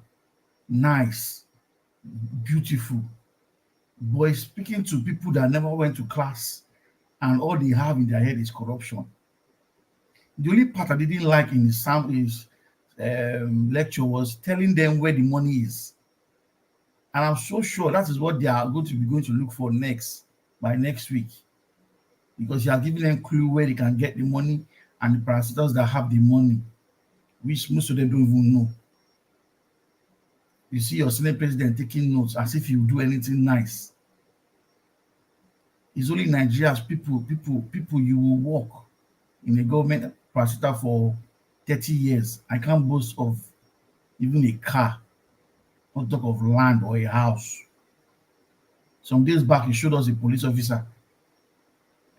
Nice, beautiful. But he's speaking to people that never went to class and all they have in their head is corruption. The only part I didn't like in his lecture was telling them where the money is. And I'm so sure that is what they are going to look for by next week. Because you are giving them clue where they can get the money and the parasitors that have the money, which most of them don't even know. You see your Senate president taking notes as if he will do anything nice. It's only Nigeria's people you will work in a government parasitor for 30 years. I can't boast of even a car, not talk of land or a house. Some days back, he showed us a police officer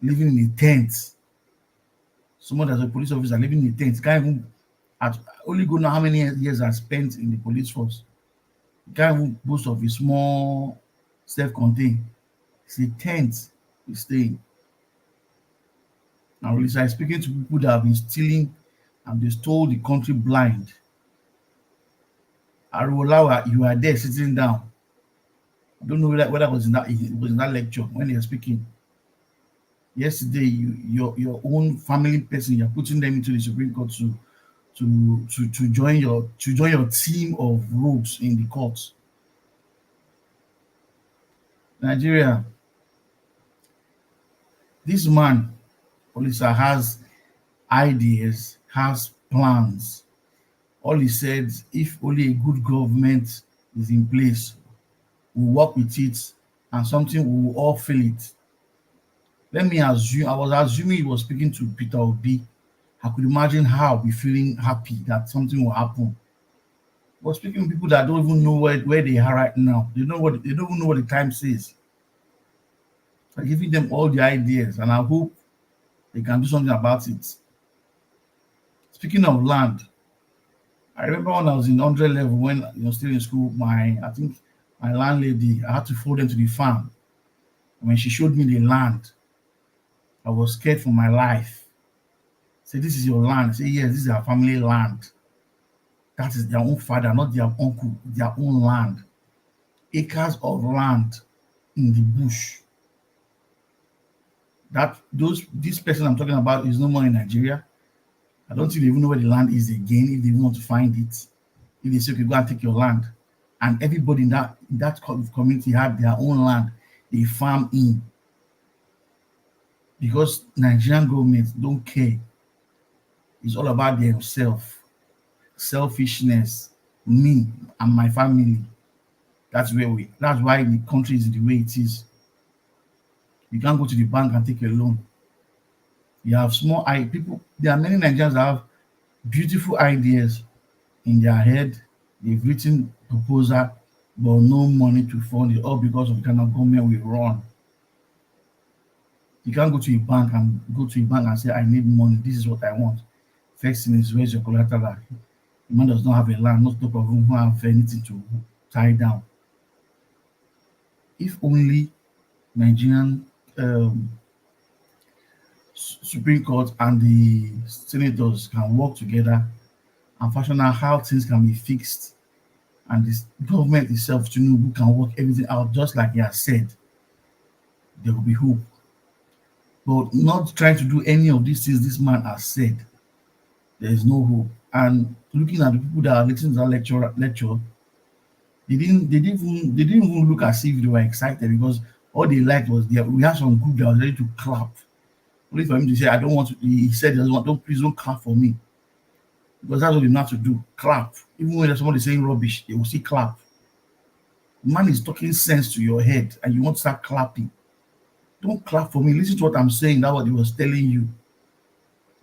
living in a tent. Someone that's a police officer living in a tent can't even only go know how many years I spent in the police force. He can't even boast of a small self-contained. It's a tent he's staying. Now, Olisa is speaking to people that have been stealing and they stole the country blind. Arolawa, you are there sitting down. I don't know whether it was in that lecture when they were speaking. Yesterday, your own family person, you're putting them into the Supreme Court to join your team of rogues in the courts. Nigeria, this man, Olisa, has ideas, has plans. All he said, if only a good government is in place, we'll work with it and something we will all feel it. Let me assume, I was assuming he was speaking to Peter Obi. I could imagine how I'll be feeling happy that something will happen. But speaking to people that don't even know where they are right now, they don't even know what the time says. I'm giving them all the ideas and I hope they can do something about it. Speaking of land, I remember when I was in 100 level when still in school, I think my landlady, I had to follow them to the farm. And when she showed me the land, I was scared for my life. Say, this is your land. Say, yes, this is our family land. That is their own father, not their uncle, their own land. Acres of land in the bush. This person I'm talking about is no more in Nigeria. I don't think they even know where the land is again, if they even want to find it. If they say, okay, go and take your land. And everybody in that community have their own land they farm in. Because Nigerian government don't care. It's all about themselves. Selfishness, me and my family. That's why the country is the way it is. You can't go to the bank and take a loan. You have small eye people. There are many Nigerians that have beautiful ideas in their head. They've written proposal, but no money to fund it, all because of the kind of government we run. You can't go to a bank and say, I need money, this is what I want. First thing is, where's your collateral? The man does not have a land, not talk of who have anything to tie down. If only Nigerian Supreme Court and the senators can work together and fashion out how things can be fixed, and this government itself, Tinubu, can work everything out just like he has said, there will be hope. But not trying to do any of these things this man has said, there is no hope. And looking at the people that are listening to that lecture, they didn't even look as if they were excited, because all they liked was we had some group that was ready to clap. Only for him to say, I don't want to, he said, please don't clap for me. Because that's what they know how to do, clap. Even when somebody is saying rubbish, they will still clap. The man is talking sense to your head and you want to start clapping. Don't clap for me. Listen to what I'm saying. That's what he was telling you.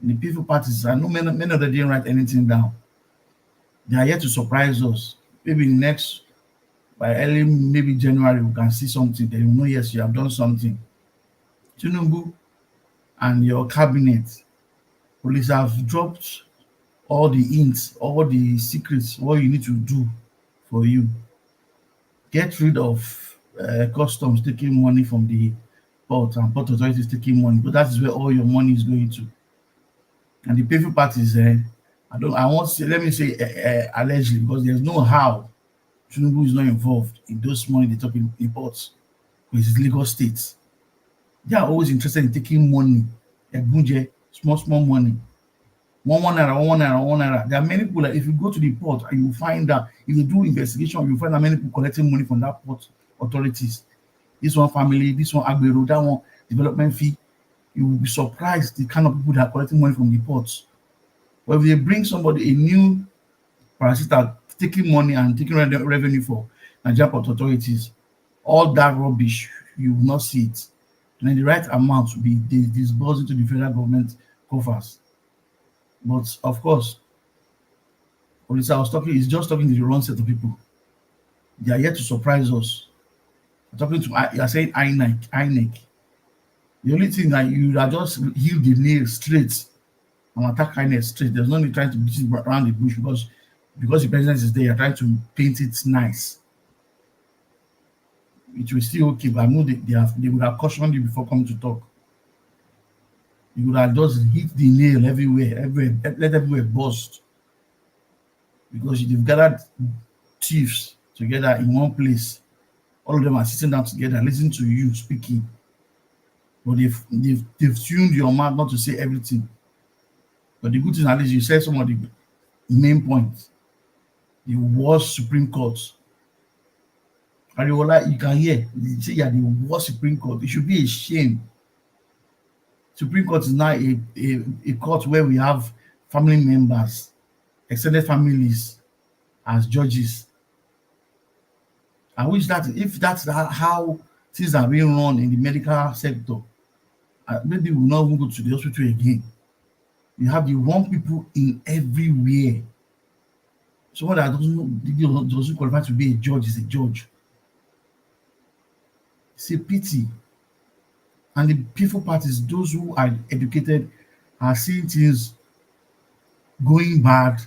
In the peaceful parties, I know many of them didn't write anything down. They are here to surprise us. Maybe by early, maybe January, we can see something. They will know, yes, you have done something. Tinubu and your cabinet, police have dropped all the hints, all the secrets, what you need to do for you. Get rid of customs taking money from the port, and port authorities taking money, but that is where all your money is going to. And the painful part is, I won't say, let me say allegedly, because there's no how Tinubu is not involved in those money they talk in ports, because it's Lagos State. They are always interested in taking money, bunje, small money. One naira. There are many people that if you go to the port and you find that, if you do investigation, you find that many people collecting money from that port authorities. This one family, this one Agbero, that one development fee. You will be surprised the kind of people that are collecting money from the ports. But if they bring somebody, a new parasitic, taking money and taking revenue for Nigerian port authorities, all that rubbish, you will not see it. And then the right amount will be disbursed into the federal government coffers. But of course, Olisa is just talking to the wrong set of people. They are here to surprise us. You are saying INEC. The only thing that you are just heal the nail straight and attack INEC straight. There's no need trying to beat it around the bush, because the president is there, you're trying to paint it nice. It will still okay, but I know they would have cautioned you before coming to talk. You would have just hit the nail everywhere, let everywhere burst. Because you've gathered chiefs together in one place. All of them are sitting down together, listening to you speaking. But they've tuned your mouth not to say everything. But the good thing, at least you said some of the main points. The worst Supreme Court. Ariola, you can hear, you say you're the worst Supreme Court. It should be a shame. Supreme Court is now a court where we have family members, extended families as judges. I wish that if that's how things are being run in the medical sector, maybe we'll not even go to the hospital again. You have the wrong people in everywhere. Someone that doesn't qualify to be a judge is a judge. It's a pity. And the peaceful part is those who are educated are seeing things going bad,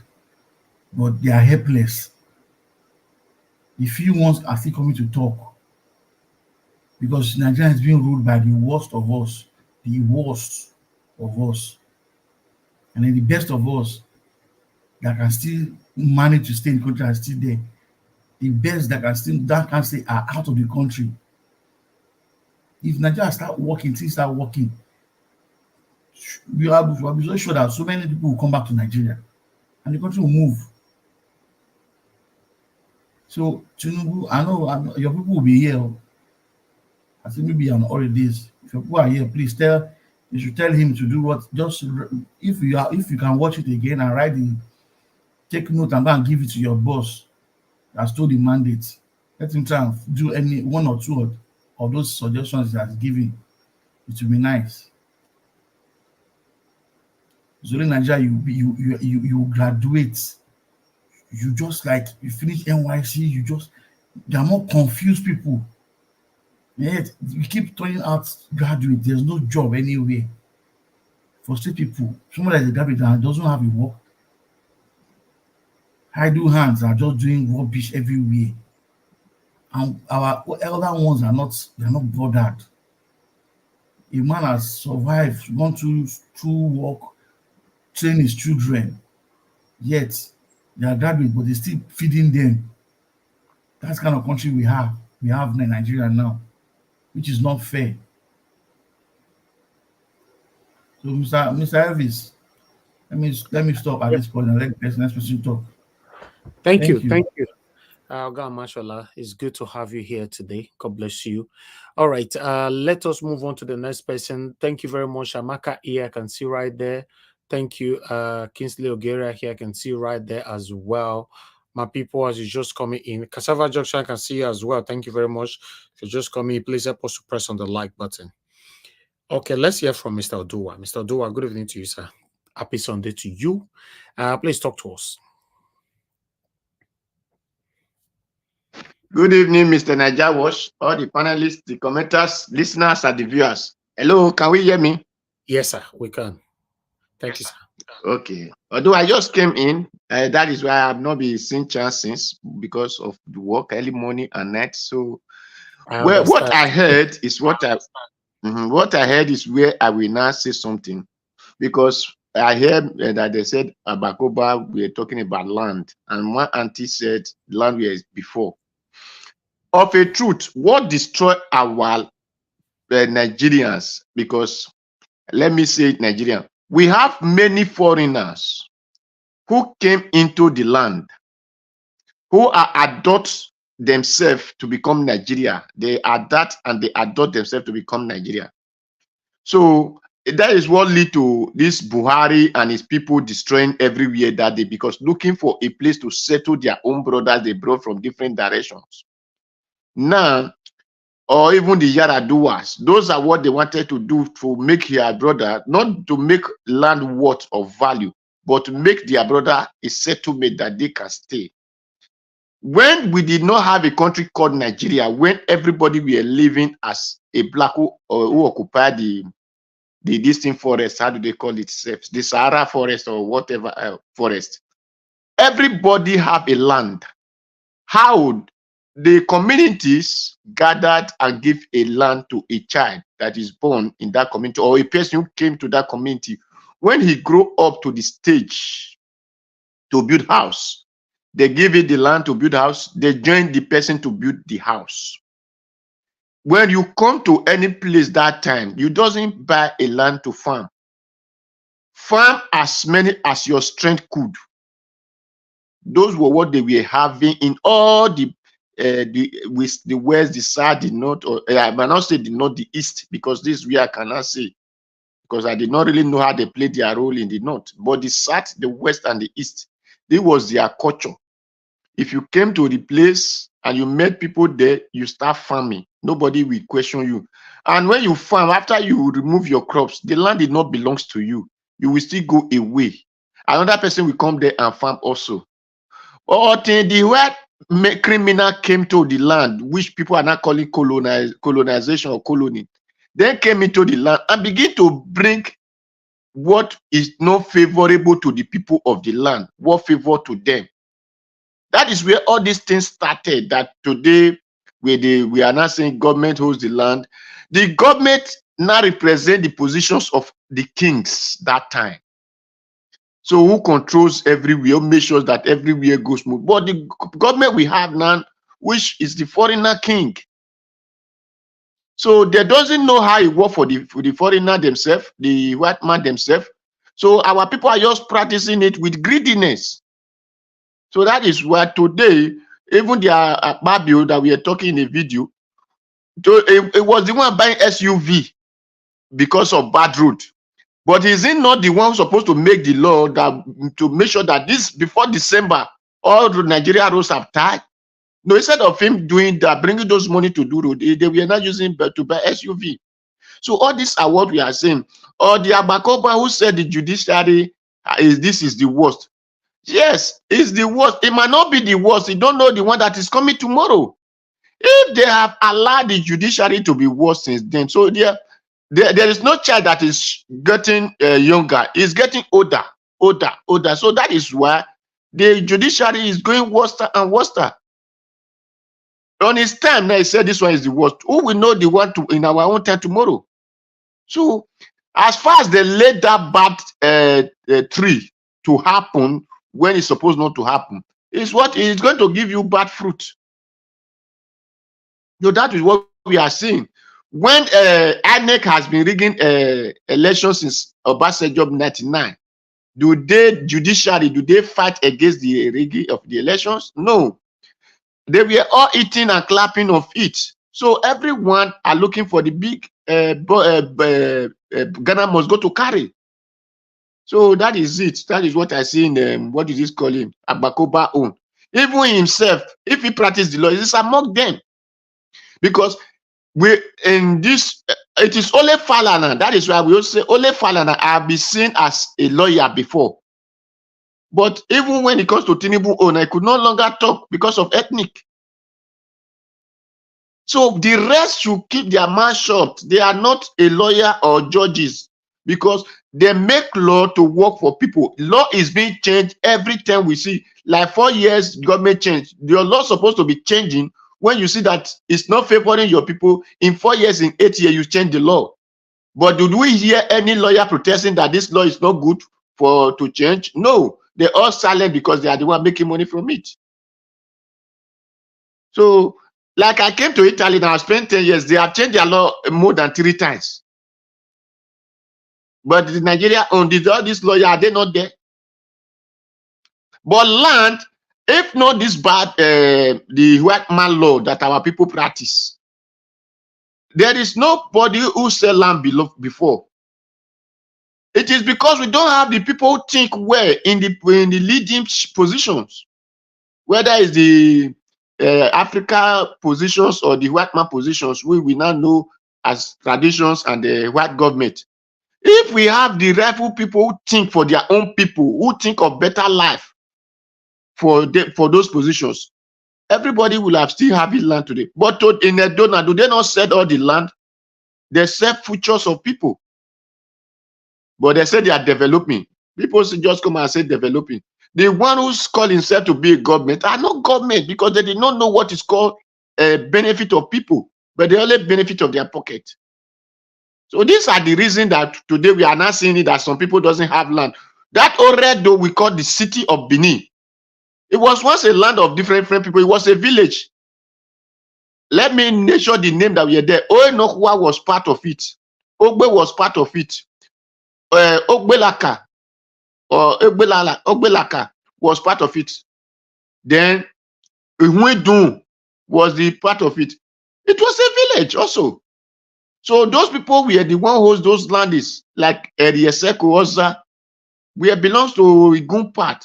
but they are helpless. The few ones are still coming to talk, because Nigeria is being ruled by the worst of us, and then the best of us that can still manage to stay in the country are still there. The best that can stay are out of the country. If Nigeria things start working, we will be so sure that so many people will come back to Nigeria and the country will move. So Tinubu, I know your people will be here. I think maybe on holidays. If your people are here, please you should tell him to do what. Just if you can watch it again and take note and go and give it to your boss. has told the mandate. Let him try and do any one or two of those suggestions he has given. It will be nice. So in Nigeria, you graduate. You just like you finish NYC, there are more confused people. Yet we keep turning out graduate. There's no job anywhere. For street people, someone that is a graduate and doesn't have a work, idle hands are just doing rubbish everywhere. And our elder ones are not, they're not bothered. A man has survived, gone through work, train his children, yet they are graduate, but they're still feeding them. That's the kind of country we have. We have in Nigeria now, which is not fair. So, Mr. Elvis, let me stop at this point and let the next person talk. Thank you. Oga Mashallah, it's good to have you here today. God bless you. All right, let us move on to the next person. Thank you very much. Amaka here, I can see right there. Thank you. Kingsley Ogera here, I can see right there as well. My people, as you just coming in, Cassava Junction, I can see you as well. Thank you very much. If you're just coming in, please help us to press on the like button. Okay, let's hear from Mr. Oduwa. Mr. Oduwa, good evening to you, sir. Happy Sunday to you. Please talk to us. Good evening, Mr. Najawash, all the panelists, the commenters, listeners, and the viewers. Hello, can we hear me? Yes, sir, we can. Thank you, sir. Okay. Although I just came in, that is why I have not been seeing chance since because of the work early morning and night. So, what I heard is what I heard is where I will now say something, because I heard that they said Agbakoba, we are talking about land, and one auntie said land was before. Of a truth, what destroyed our Nigerians, because let me say it, Nigerian, we have many foreigners who came into the land, who are adopt themselves to become Nigeria. They adapt and they adopt themselves to become Nigeria. So that is what lead to this Buhari and his people destroying everywhere that day, because looking for a place to settle their own brothers they brought from different directions. Now, or even the Yaraduas, those are what they wanted to do to make their brother, not to make land worth of value, but to make their brother a settlement that they can stay. When we did not have a country called Nigeria, when everybody were living as a black who occupied the distant forest, how do they call it? The Sahara forest or whatever forest. Everybody have a land. How the communities gathered and give a land to a child that is born in that community, or a person who came to that community, when he grew up to the stage to build house, they give it the land to build house, they join the person to build the house. When you come to any place that time, you doesn't buy a land to farm. Farm as many as your strength could. Those were what they were having in all the west, the south, the north, or I might not say the north, the east, because this way I cannot say, because I did not really know how they played their role in the north. But the south, the west, and the east, it was their culture. If you came to the place and you met people there, you start farming. Nobody will question you. And when you farm, after you remove your crops, the land did not belongs to you. You will still go away. Another person will come there and farm also. But the white criminal came to the land, which people are not calling colonization or colony, then came into the land and begin to bring what is not favorable to the people of the land, what favor to them. That is where all these things started, that today we are not saying government holds the land. The government now represent the positions of the kings that time. So who controls everywhere, make sure that everywhere goes smooth. But the government we have now, which is the foreigner king. So they doesn't know how it works for the foreigner themselves, the white man themselves. So our people are just practicing it with greediness. So that is why today, even the Babio that we are talking in a video, it was the one buying SUV because of bad road. But is it not the one supposed to make the law that to make sure that this before December all the Nigeria roads have tied? No, instead of him doing that, bringing those money to do road, they were not using to buy SUV. So all these are what we are saying. Or the Agbakoba who said the judiciary this is the worst. Yes, it's the worst. It might not be the worst. You don't know the one that is coming tomorrow. If they have allowed the judiciary to be worse since then, so there is no child that is getting younger. It's getting older. So that is why the judiciary is going worse and worse. On his time, now he said this one is the worst. Who will know the one in our own time tomorrow? So, as far as they let that bad tree to happen when it's supposed not to happen, is what is going to give you bad fruit. So that is what we are seeing. When INEC has been rigging elections since Obasanjo 99, do they fight against the rigging of the elections? No. They were all eating and clapping of it. So everyone are looking for the big Ghana must go to carry. So that is it. That is what I see in what is this calling Agbakoba own. Even himself, if he practice the law, it's among them. Because we in this, it is only Falana. That is why we also say only Falana have been seen as a lawyer before. But even when it comes to Tinubu own, I could no longer talk because of ethnic. So the rest should keep their mouth shut. They are not a lawyer or judges because they make law to work for people. Law is being changed every time we see, like 4 years, government change. Your law is supposed to be changing when you see that it's not favoring your people. In 4 years, in 8 years, you change the law. But did we hear any lawyer protesting that this law is not good to change? No, they're all silent because they are the one making money from it. So, like I came to Italy and I spent 10 years, they have changed their law more than 3 times. But the Nigeria own all these lawyers, are they not there? But land, if not this bad, the white man law that our people practice, there is nobody who sell land before. It is because we don't have the people who think well in the leading positions, whether it's the Africa positions or the white man positions, we now know as traditions and the white government. If we have the rightful people who think for their own people, who think of better life for those positions, everybody will have still having land today. But in Edona, do they not sell all the land? They sell futures of people. But they say they are developing. People just come and say developing. The one who's called himself to be a government are not government because they did not know what is called a benefit of people, but they only benefit of their pocket. So these are the reasons that today we are not seeing it that some people doesn't have land. That Oredo we call the city of Benin. It was once a land of different people. It was a village. Let me make sure the name that we are there. Oenokwa was part of it. Ogbe was part of it. Ogbelaka or Ogbelaka was part of it. Then Ihwedun was the part of it. It was a village also. So those people were the one who holds those lands, like Erieseko Oza, where belongs to Igun part.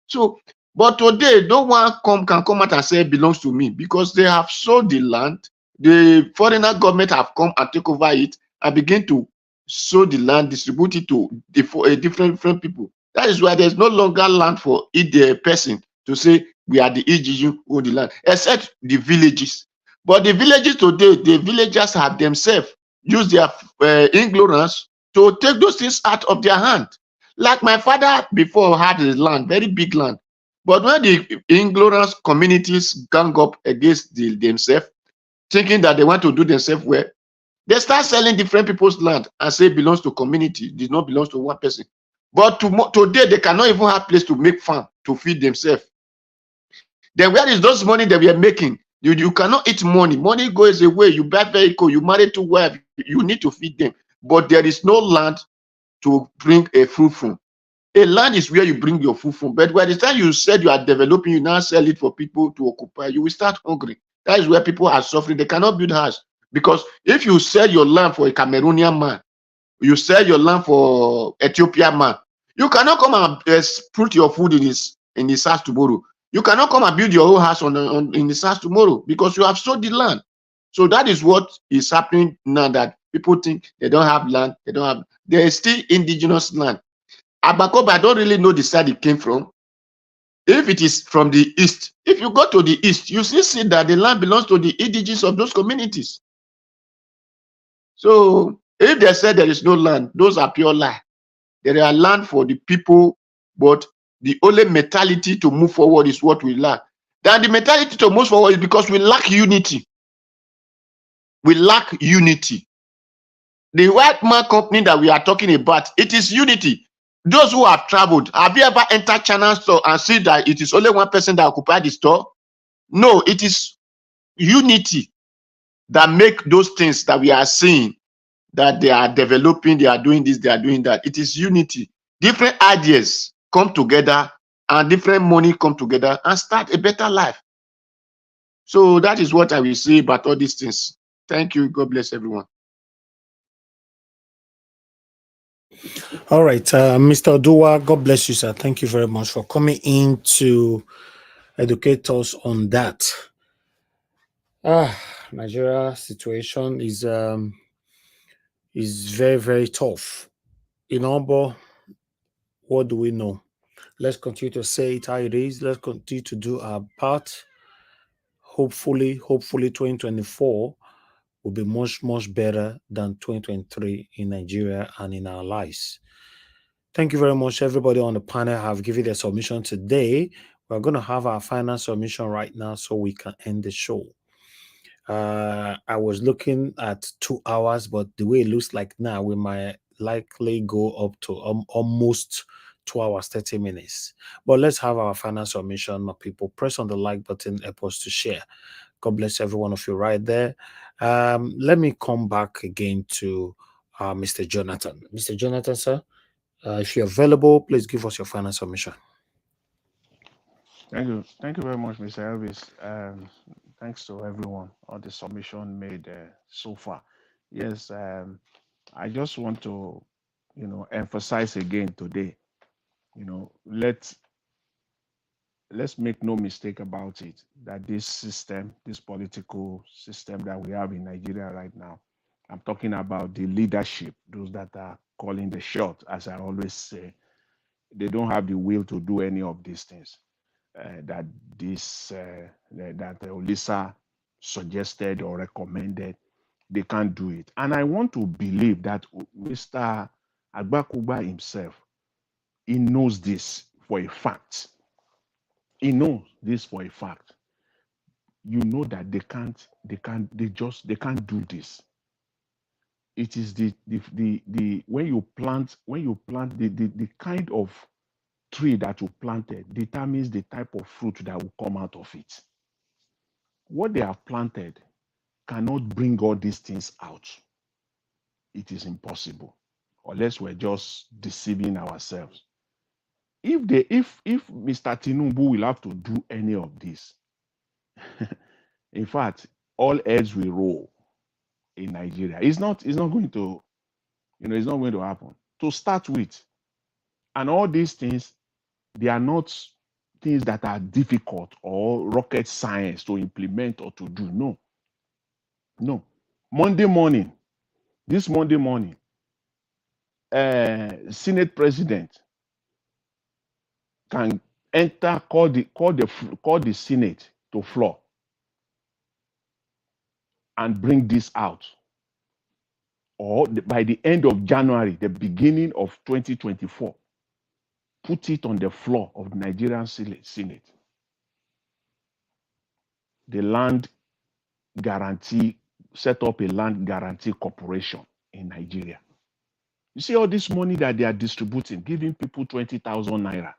So, but today, no one can come out and say it belongs to me because they have sold the land. The foreigner government have come and take over it and begin to sow the land, distribute it to different people. That is why there's no longer land for the person to say we are the EGU who own the land, except the villages. But the villages today, the villagers have themselves used their ignorance to take those things out of their hand. Like my father before had his land, very big land. But when the ignorance communities gang up against themselves, thinking that they want to do themselves well, they start selling different people's land and say it belongs to community, it does not belong to one person. But today, they cannot even have place to make farm to feed themselves. Then where is those money that we are making? You cannot eat money. Money goes away. You buy vehicle, you marry to wife, you need to feed them. But there is no land to bring a food from. A land is where you bring your food from. But by the time you said you are developing, you now sell it for people to occupy, you will start hungry. That is where people are suffering. They cannot build house. Because if you sell your land for a Cameroonian man, you sell your land for Ethiopian man, you cannot come and put your food in his house tomorrow. You cannot come and build your own house in this house tomorrow because you have sold the land. So that is what is happening now, that people think they don't have land. There is still indigenous land. Agbakoba, I don't really know the side it came from. If it is from the east, if you go to the east, you still see that the land belongs to the indigenous of those communities. So if they said there is no land, those are pure lie. There are land for the people, but the only mentality to move forward is what we lack. Then the mentality to move forward is because we lack unity. We lack unity. The white man company that we are talking about, it is unity. Those who have traveled, have you ever entered China store and see that it is only one person that occupies the store? No, it is unity that make those things that we are seeing, that they are developing, they are doing this, they are doing that. It is unity. Different ideas come together and different money come together and start a better life. So that is what I will say about all these things. Thank you. God bless everyone. All right, Mr. Odua, God bless you, sir. Thank you very much for coming in to educate us on that. Nigeria situation is very, very tough. But what do we know? Let's continue to say it how it is. Let's continue to do our part. Hopefully 2024 will be much, much better than 2023 in Nigeria and in our lives. Thank you very much, everybody on the panel have given their submission today. We're going to have our final submission right now so we can end the show. I was looking at 2 hours, but the way it looks like now, we might likely go up to almost 2 hours, 30 minutes. But let's have our final submission, my people. Press on the like button, help us to share. God bless every one of you right there. Let me come back again to Mr. Jonathan. Mr. Jonathan, sir, if you're available, please give us your final submission. Thank you. Thank you very much, Mr. Elvis. Thanks to everyone on the submission made so far. Yes, I just want to, emphasize again today, let's make no mistake about it, that this system, this political system that we have in Nigeria right now, I'm talking about the leadership, those that are calling the shot, as I always say, they don't have the will to do any of these things that Olisa suggested or recommended. They can't do it. And I want to believe that Mr. Agbakoba himself, he knows this for a fact. He knows this for a fact. You know that they can't do this. It is the when you plant the kind of tree that you planted determines the type of fruit that will come out of it. What they have planted cannot bring all these things out. It is impossible, unless we're just deceiving ourselves. If Mr. Tinubu will have to do any of this, in fact, all heads will roll in Nigeria. It's not going to, it's not going to happen. To start with, and all these things, they are not things that are difficult or rocket science to implement or to do. No. This Monday morning, Senate president can call the Senate to floor and bring this out, or by the end of January, the beginning of 2024, put it on the floor of the Nigerian Senate. The land guarantee, set up a land guarantee corporation in Nigeria. You see all this money that they are distributing, giving people 20,000 naira,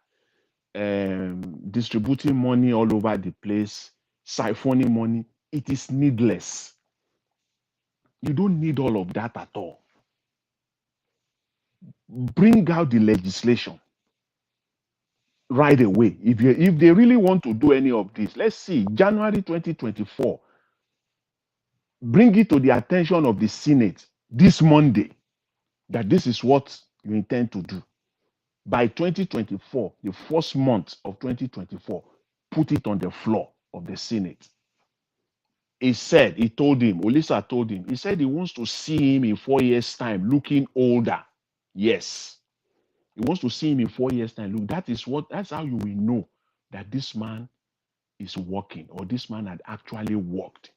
distributing money all over the place, siphoning money. It is needless. You don't need all of that at all. Bring out the legislation right away. If they really want to do any of this, let's see, January 2024, bring it to the attention of the Senate this Monday that this is what you intend to do. By 2024, the first month of 2024, put it on the floor of the Senate. He told him, Olisa told him, he said he wants to see him in 4 years' time looking older. Yes. He wants to see him in 4 years' time. Look, that's how you will know that this man is working, or this man had actually worked.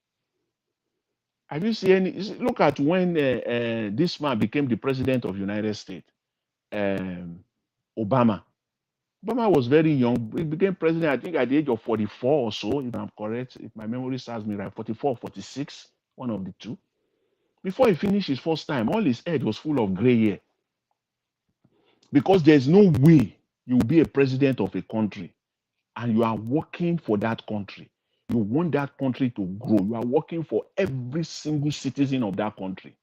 Have you seen look at when this man became the president of the United States, Obama. Obama was very young. He became president, I think, at the age of 44 or so, if I'm correct, if my memory serves me right, 44, 46, one of the two. Before he finished his first time, all his head was full of gray hair. Because there's no way you'll be a president of a country and you are working for that country. You want that country to grow. You are working for every single citizen of that country.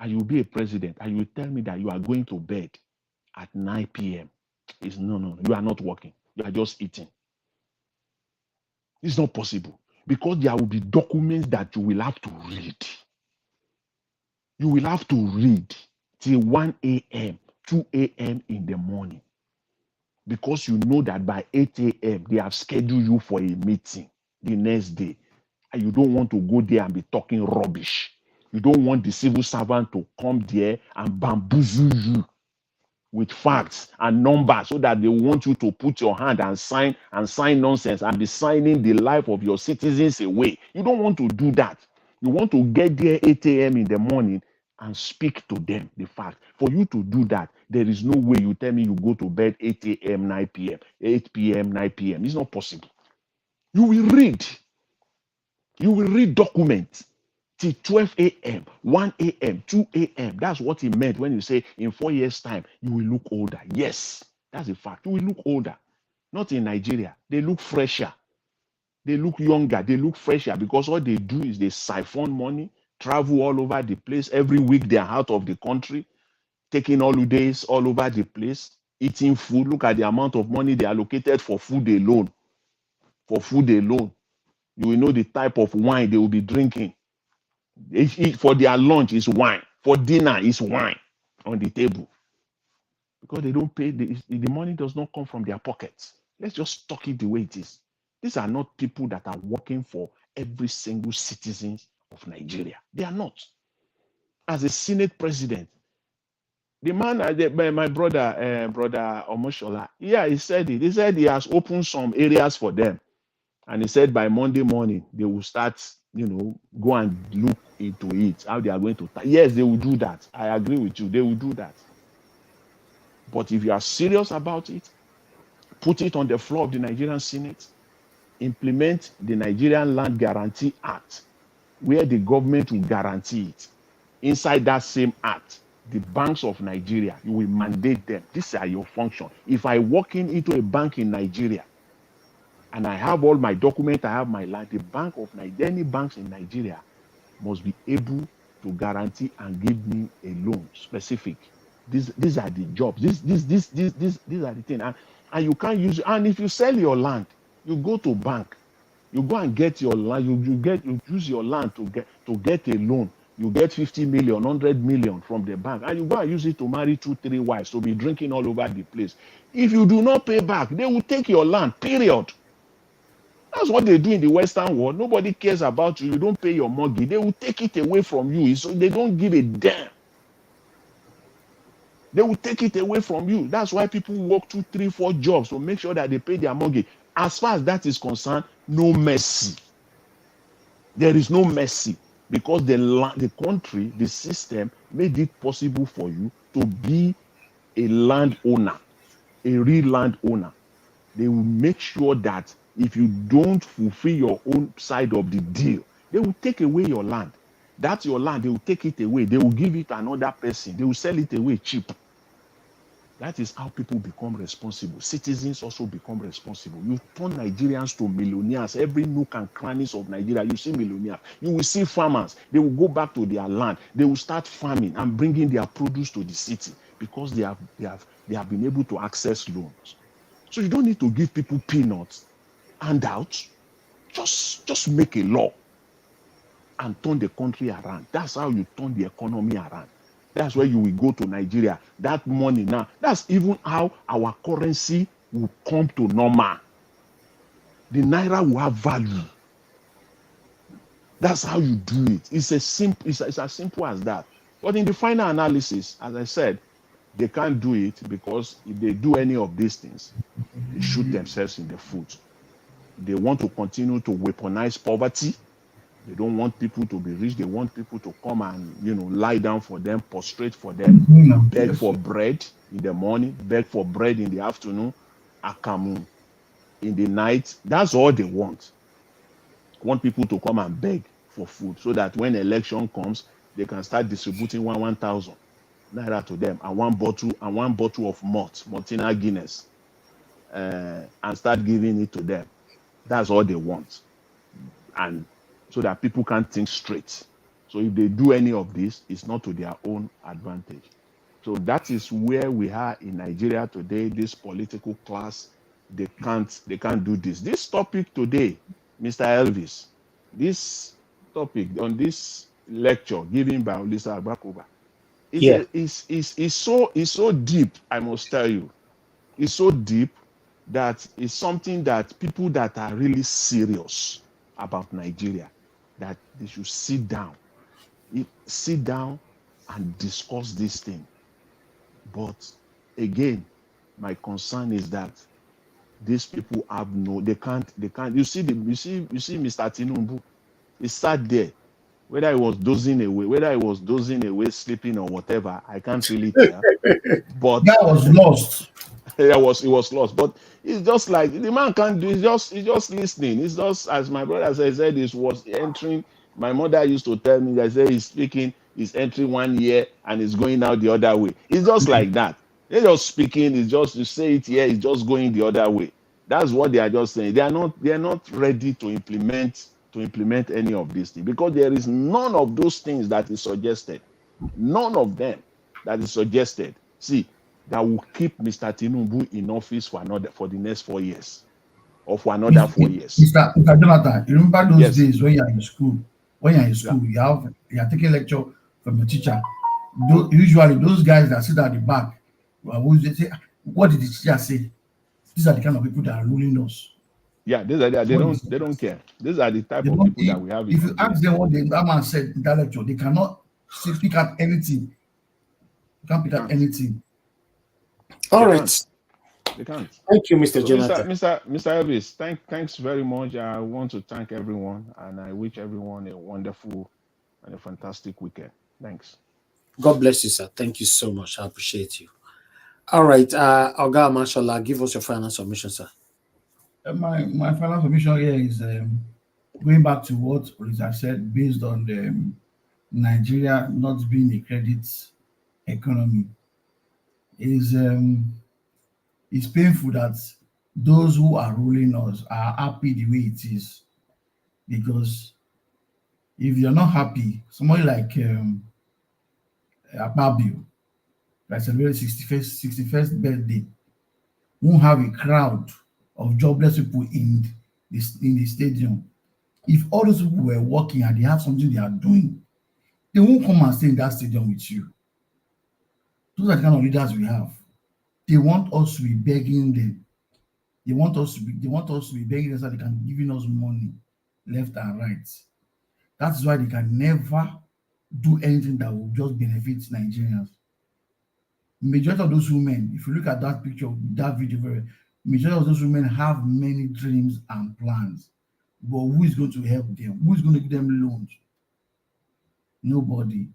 And you'll be a president and you tell me that you are going to bed at 9 p.m. No, you are not working. You are just eating. It's not possible, because there will be documents that you will have to read. You will have to read till 1 a.m., 2 a.m. in the morning, because you know that by 8 a.m. they have scheduled you for a meeting the next day, and you don't want to go there and be talking rubbish. You don't want the civil servant to come there and bamboozle you with facts and numbers, so that they want you to put your hand and sign nonsense and be signing the life of your citizens away. You don't want to do that. You want to get there 8 a.m. in the morning and speak to them the fact. For you to do that, there is no way you tell me you go to bed 8 a.m., 9 p.m., 8 p.m., 9 p.m. It's not possible. You will read. You will read documents till 12 a.m., 1 a.m., 2 a.m. That's what he meant when you say in 4 years' time, you will look older. Yes, that's a fact. You will look older. Not in Nigeria. They look fresher. They look younger. They look fresher, because all they do is they siphon money, travel all over the place. Every week they are out of the country, taking holidays all over the place, eating food. Look at the amount of money they allocated for food alone. For food alone. You will know the type of wine they will be drinking. For their lunch is wine. For dinner is wine on the table. Because they don't pay, the money does not come from their pockets. Let's just talk it the way it is. These are not people that are working for every single citizen of Nigeria. They are not. As a Senate president, the man, my brother, brother Omoshola, yeah, he said it. He said he has opened some areas for them. And he said by Monday morning, they will start, go and look into it, how they are going to. Yes, they will do that. I agree with you. They will do that. But if you are serious about it, put it on the floor of the Nigerian Senate, implement the Nigerian Land Guarantee Act, where the government will guarantee it. Inside that same act, the banks of Nigeria, you will mandate them. These are your function. If I walk into a bank in Nigeria, and I have all my documents, I have my land, the bank of Nigeria, any banks in Nigeria must be able to guarantee and give me a loan specific. These are the jobs. These are the things. And you can't use. And if you sell your land, you go to bank, you go and get your land. You use your land to get a loan. You get 50 million, 100 million from the bank, and you go and use it to marry 2, 3 wives, to be drinking all over the place. If you do not pay back, they will take your land. Period. That's what they do in the Western world. Nobody cares about you. You don't pay your mortgage. They will take it away from you. So they don't give a damn. They will take it away from you. That's why people work 2, 3, 4 jobs to make sure that they pay their mortgage. As far as that is concerned, no mercy. There is no mercy, because the country, the system made it possible for you to be a landowner, a real landowner. They will make sure that if you don't fulfill your own side of the deal, they will take away your land. That's your land. They will take it away. They will give it to another person. They will sell it away cheap. That is how people become responsible. Citizens also become responsible. You turn Nigerians to millionaires. Every nook and crannies of Nigeria, you see millionaires. You will see farmers. They will go back to their land. They will start farming and bringing their produce to the city, because they have been able to access loans. So you don't need to give people peanuts, handouts. Just make a law and turn the country around. That's how you turn the economy around. That's where you will go to Nigeria. That money now, that's even how our currency will come to normal. the naira will have value. That's how you do it. It's as simple as that. But in the final analysis, as I said, they can't do it because if they do any of these things, they shoot themselves in the foot. They want to continue to weaponize poverty. They don't want people to be rich. They want people to come and, lie down for them, prostrate for them, beg Yes. for bread in the morning, beg for bread in the afternoon, akamu in the night. That's all they want. Want people to come and beg for food so that when election comes, they can start distributing 1,000 naira to them and one bottle of Martina Guinness, and start giving it to them. That's all they want, and so that people can't think straight. So if they do any of this, it's not to their own advantage. So that is where we are in Nigeria today. This political class, they can't do this. This topic today, Mr. Elvis, this topic on this lecture given by Olisa Agbakoba Yeah. is so deep. I must tell you, it's so deep that it's something that people that are really serious about Nigeria, that they should sit down and discuss this thing. But again, my concern is that these people have they can't. You see Mr. Tinubu, he sat there, whether he was dozing away, sleeping or whatever, I can't really tell. But That was lost. it was lost. But it's just like the man can't do. He's just listening. It's just, as my brother said, it was entering. My mother used to tell me that, say, he's speaking, he's entering one ear and he's going out the other way. It's just like that. They're just speaking. It's just, you say it here, it's just going the other way. That's what they are just saying. They are not ready to implement any of these things, because there is none of those things that is suggested. None of them that is suggested. See, that will keep Mr. Tinubu in office for the next 4 years, or for another 4 years. Mr. Jonathan, you remember those Yes. days when you're in school? When you're in Yeah. school, you are taking lecture from your teacher. Usually, those guys that sit at the back, they say, "What did the teacher say?" These are the kind of people that are ruling us. Yeah, they don't care. These are the type They of don't. people that we have in If you Nigeria. ask them what that man said in that lecture, they cannot pick out anything. They can't pick out anything. All right. They can't. Thank you, Mr. So, Jonathan. Mr. Elvis, thanks very much. I want to thank everyone, and I wish everyone a wonderful and a fantastic weekend. Thanks. God bless you, sir. Thank you so much. I appreciate you. All right. Oga Mashallah, give us your final submission, sir. My final submission here is going back to what Olisa said, based on the Nigeria not being a credit economy. It's painful that those who are ruling us are happy the way it is, because if you're not happy, somebody like Akpabio, that celebrated 61st birthday, won't have a crowd of jobless people in the stadium. If all those people were working and they have something they are doing, they won't come and stay in that stadium with you. Those are the kind of leaders we have. They want us to be begging them. They want us to be begging them so they can giving us money left and right. That's why they can never do anything that will just benefit Nigerians. Majority of those women, if you look at that picture, that video, majority of those women have many dreams and plans. But who is going to help them? Who is going to give them loans? Nobody.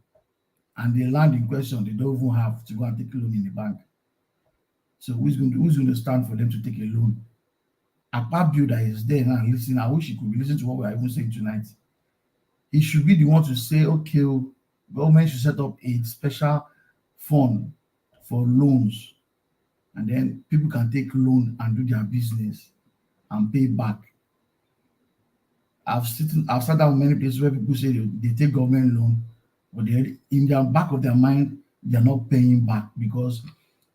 And the land in question, they don't even have to go and take a loan in the bank. So who's going to stand for them to take a loan? A pub builder is there now listening. I wish he could be listening to what we are even saying tonight. He should be the one to say, okay, government should set up a special fund for loans, and then people can take loan and do their business and pay back. I've sat down many places where people say they take government loan, but in their back of their mind, they're not paying back, because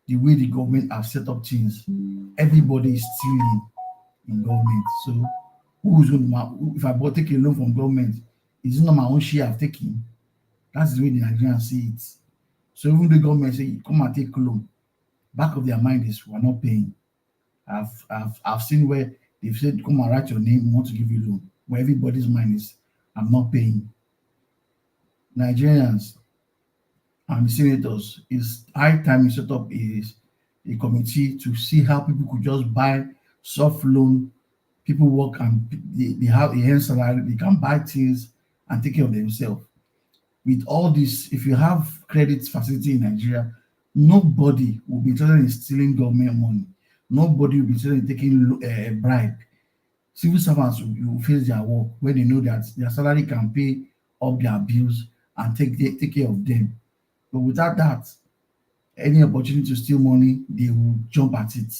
the way the government have set up things, everybody is stealing in government. So who is going to, if I take a loan from government, it's not my own share I've taken. That's the way the Nigerians see it. So even the government say, come and take loan, back of their mind is we're not paying. I've seen where They've said, come and write your name, we want to give you loan. But everybody's mind is, I'm not paying. Nigerians and the senators, it's high time you set up a committee to see how people could just buy soft loan. People work and they have a hand salary, they can buy things and take care of themselves. With all this, if you have credit facility in Nigeria, nobody will be interested in stealing government money. Nobody will be interested in taking a bribe. Civil servants will face their work when they know that their salary can pay up their bills and take care of them. But without that, any opportunity to steal money, they will jump at it.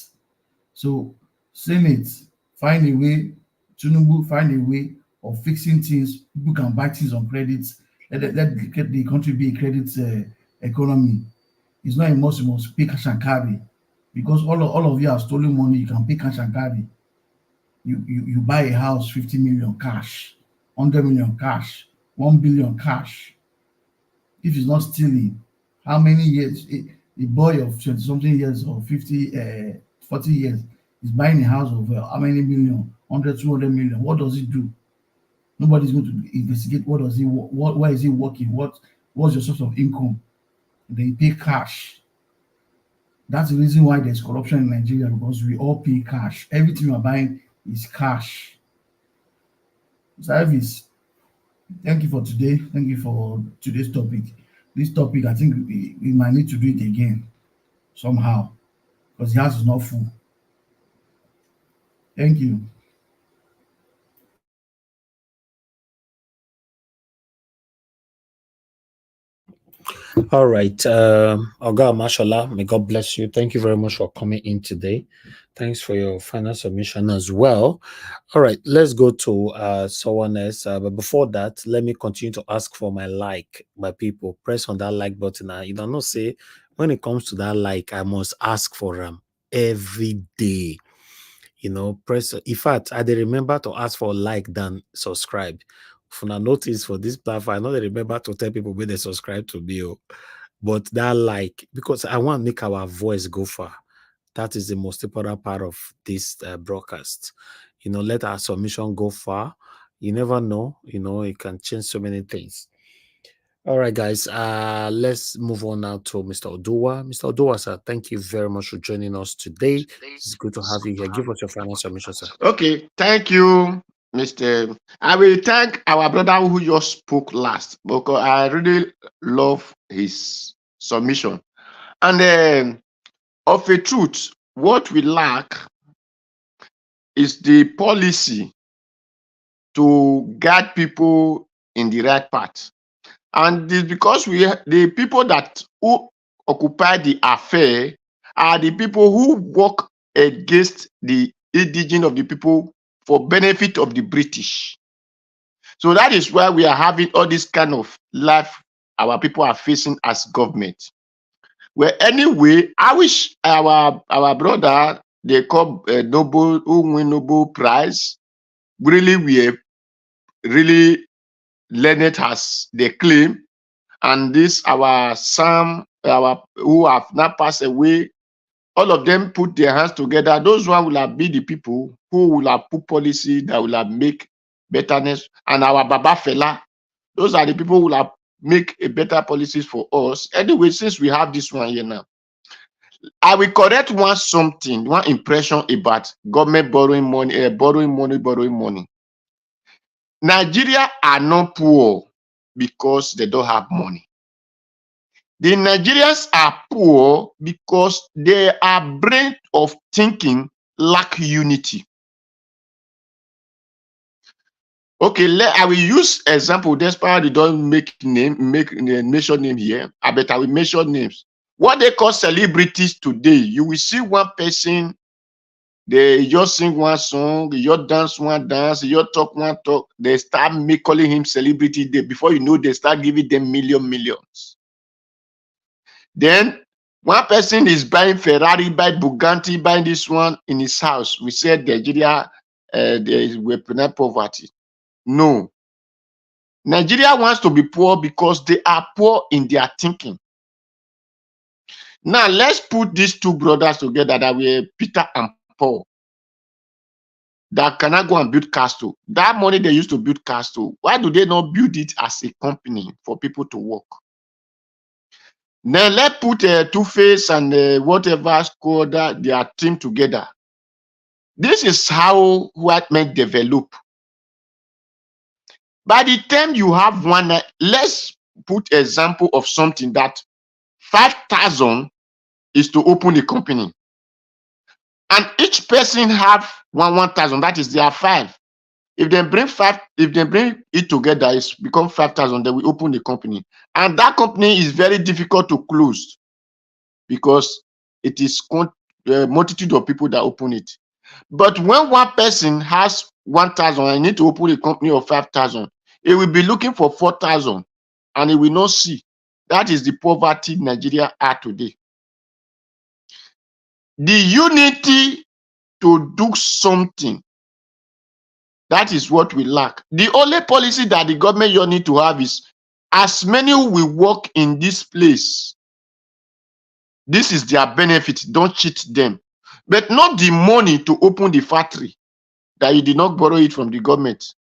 So, Senate, find a way, Tinubu, find a way of fixing things. People can buy things on credits. Let the country be a credit economy. It's not a must, you must pay cash and carry. Because all of you have stolen money, you can pay cash and carry. You buy a house, 50 million cash, 100 million cash, 1 billion cash. If it's not stealing, how many years a boy of 20 something years or 50 40 years is buying a house of how many million, 100, 200 million? What does he do? Nobody's going to investigate what does he where is he working, what's your source of income. They pay cash. That's the reason why there's corruption in Nigeria, because we all pay cash. Everything we're buying is cash. Service. Thank you for today. Thank you for today's topic. This topic, I think we might need to do it again somehow because the house is not full. Thank you. All right. Oga Mashallah, may God bless you. Thank you very much for coming in today. Thanks for your final submission as well. All right, let's go to someone else. But before that, let me continue to ask for my like by people. Press on that like button. You don't know, say, when it comes to that like, I must ask for them every day. You know, press. In fact, I dey remember to ask for like than subscribe. For now, notice for this platform, I know they remember to tell people when they subscribe to me. But that like, because I want to make our voice go far. That is the most important part of this broadcast. You know, let our submission go far. You never know. You know, it can change so many things. All right, guys. Let's move on now to Mr. Oduwa. Mr. Oduwa, sir, thank you very much for joining us today. It's good to have you here. Give us your final submission, sir. Okay, thank you, Mr. I will thank our brother who just spoke last because I really love his submission. And of a truth, what we lack is the policy to guide people in the right path. And it's because the people that who occupy the affair are the people who work against the indigenous of the people for benefit of the British. So that is why we are having all this kind of life our people are facing as government. Well, anyway, I wish our brother they call Nobel who win Nobel Prize really learned as they claim, and this our Sam who have now passed away. All of them put their hands together. Those one will have be the people who will have put policy that will have make betterness. And our Baba Fela, those are the people who will have make a better policies for us. Anyway, since we have this one here now, I will correct one impression about government borrowing money. Nigeria are not poor because they don't have money. The Nigerians are poor because their brain of thinking lack unity. Okay, I will use example. Despite they don't mention name here, I bet I will mention names. What they call celebrities today, you will see one person, they just sing one song, they just dance one dance, they just talk one talk. They start calling him celebrity. Before you know, they start giving them millions. Then one person is buying Ferrari, buy Bugatti, buying this one in his house. We said Nigeria there is weaponized poverty. No. Nigeria wants to be poor because they are poor in their thinking. Now let's put these two brothers together that were Peter and Paul. that cannot go and build castle. That money they used to build castle, why do they not build it as a company for people to work? Now let's put Two-Face and whatever squad their team together. This is how white men develop. By the time you have one, let's put example of something that 5,000 is to open a company. And each person have 1,000, that is there are 5. If they bring 5, if they bring it together, it's become 5,000, then we open the company. And that company is very difficult to close because it is a multitude of people that open it. But when one person has 1,000 and need to open a company of 5,000, it will be looking for 4,000 and it will not see. That is the poverty Nigeria are today. The unity to do something, that is what we lack. The only policy that the government you need to have is, as many who will work in this place, this is their benefit, don't cheat them. But not the money to open the factory, that you did not borrow it from the government,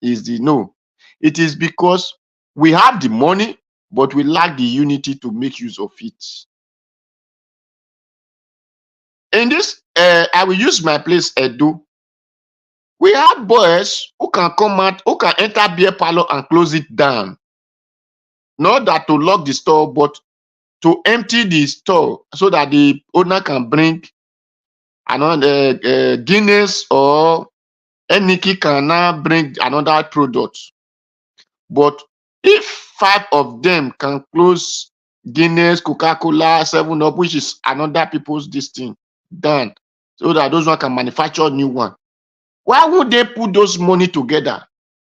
is the no. It is because we have the money, but we lack the unity to make use of it. In this, I will use my place, Edo. We have boys who can come out, who can enter beer parlor and close it down. Not that to lock the store, but to empty the store so that the owner can bring another Guinness or Eniki can now bring another product. But if 5 of them can close Guinness, Coca-Cola, 7-Up, which is another people's this thing, done, so that those one can manufacture new one, why would they put those money together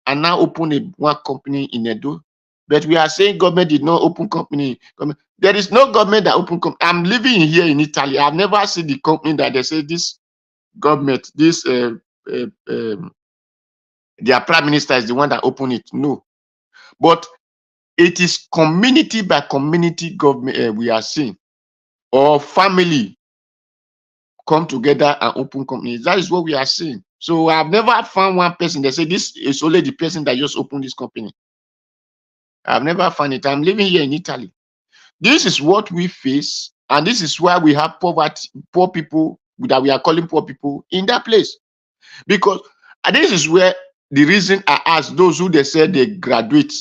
and now open one company in Edo? But we are saying government did not open company. There is no government that open company. I'm living here in Italy. I've never seen the company that they say this government, this their prime minister is the one that opened it. No. But it is community by community government we are seeing, or family come together and open companies. That is what we are seeing. So I've never found one person that say this is only the person that just opened this company. I've never found it. I'm living here in Italy. This is what we face, and this is why we have poverty, poor people that we are calling poor people in that place. Because this is where the reason I asked those who they said they graduate,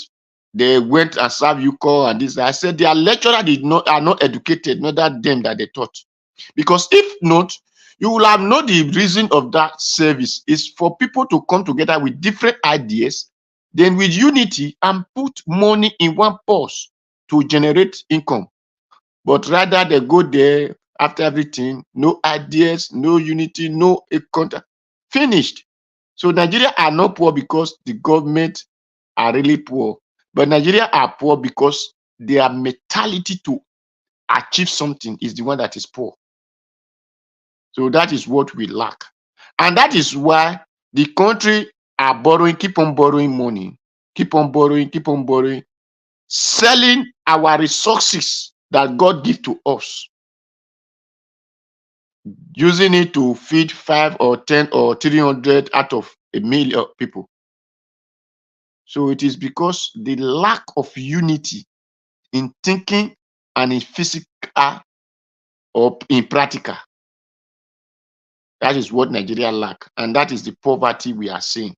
they went and served UCO and this. I said their lecturer are not educated, not that them that they taught. Because if not, you will have known the reason of that service is for people to come together with different ideas, then with unity and put money in one purse to generate income. But rather they go there after everything, no ideas, no unity, no contact, finished. So Nigeria are not poor because the government are really poor, but Nigeria are poor because their mentality to achieve something is the one that is poor. So that is what we lack. And that is why the country are borrowing, keep on borrowing money, keep on borrowing, selling our resources that God give to us, using it to feed 5 or 10 or 300 out of 1 million people. So it is because the lack of unity in thinking and in physical or in practical. That is what Nigeria lack, and that is the poverty we are seeing.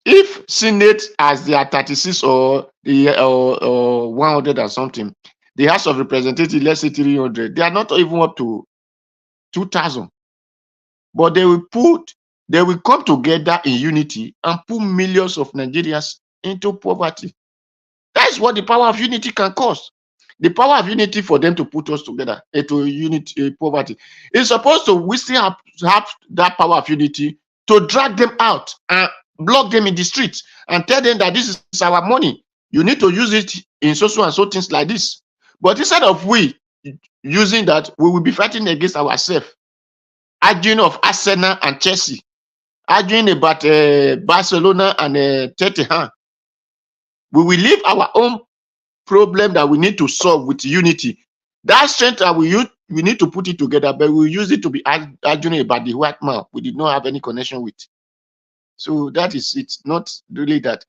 If Senate has their 36 or 100 or something, the House of Representatives, let's say 300, they are not even up to 2,000. But they will come together in unity and put millions of Nigerians into poverty. That is what the power of unity can cause. The power of unity for them to put us together into unity, poverty. It's supposed to, we still have that power of unity to drag them out and block them in the streets and tell them that this is our money. You need to use it in so and so things like this. But instead of we using that, we will be fighting against ourselves, arguing of Arsenal and Chelsea, arguing about Barcelona and Tottenham. We will leave our own problem that we need to solve with unity. That strength that we we need to put it together, but we use it to be arguing about the white man we did not have any connection with. So that is, it's not really that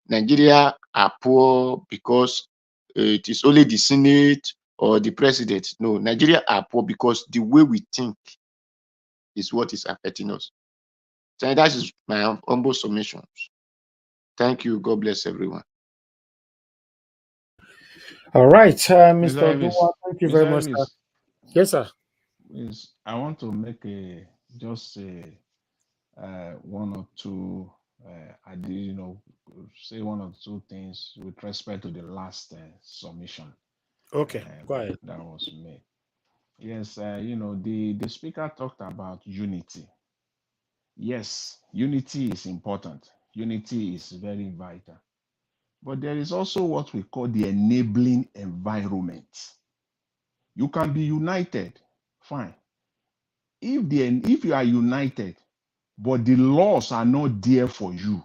Nigeria are poor because it is only the Senate or the president. No, Nigeria are poor because the way we think is what is affecting us. So that is my humble submissions. Thank you. God bless everyone. All right, Mr. Mr. Elvis, Odua, thank you very Mr. much, sir. Elvis, Yes, sir. I want to make just one or two, say one or two things with respect to the last submission Okay, go ahead. that was made. Yes, the speaker talked about unity. Yes, unity is important. Unity is very vital. But there is also what we call the enabling environment. You can be united, fine. If you are united, but the laws are not there for you,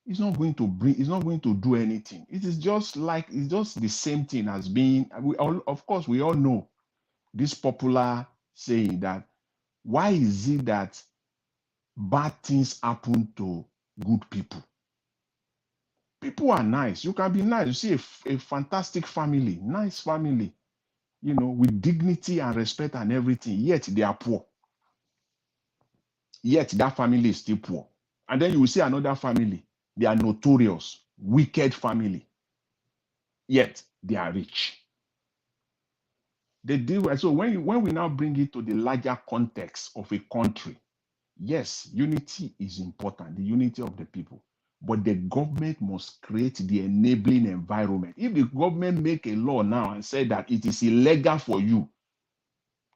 it's not going to do anything. It's just the same thing as being, of course, we all know this popular saying that why is it that bad things happen to good people? People are nice. You can be nice. You see a fantastic family, nice family, with dignity and respect and everything, yet they are poor. Yet that family is still poor. And then you will see another family, they are notorious, wicked family, yet they are rich. They deal. So when we now bring it to the larger context of a country, yes, unity is important, the unity of the people. But the government must create the enabling environment. If the government make a law now and say that it is illegal for you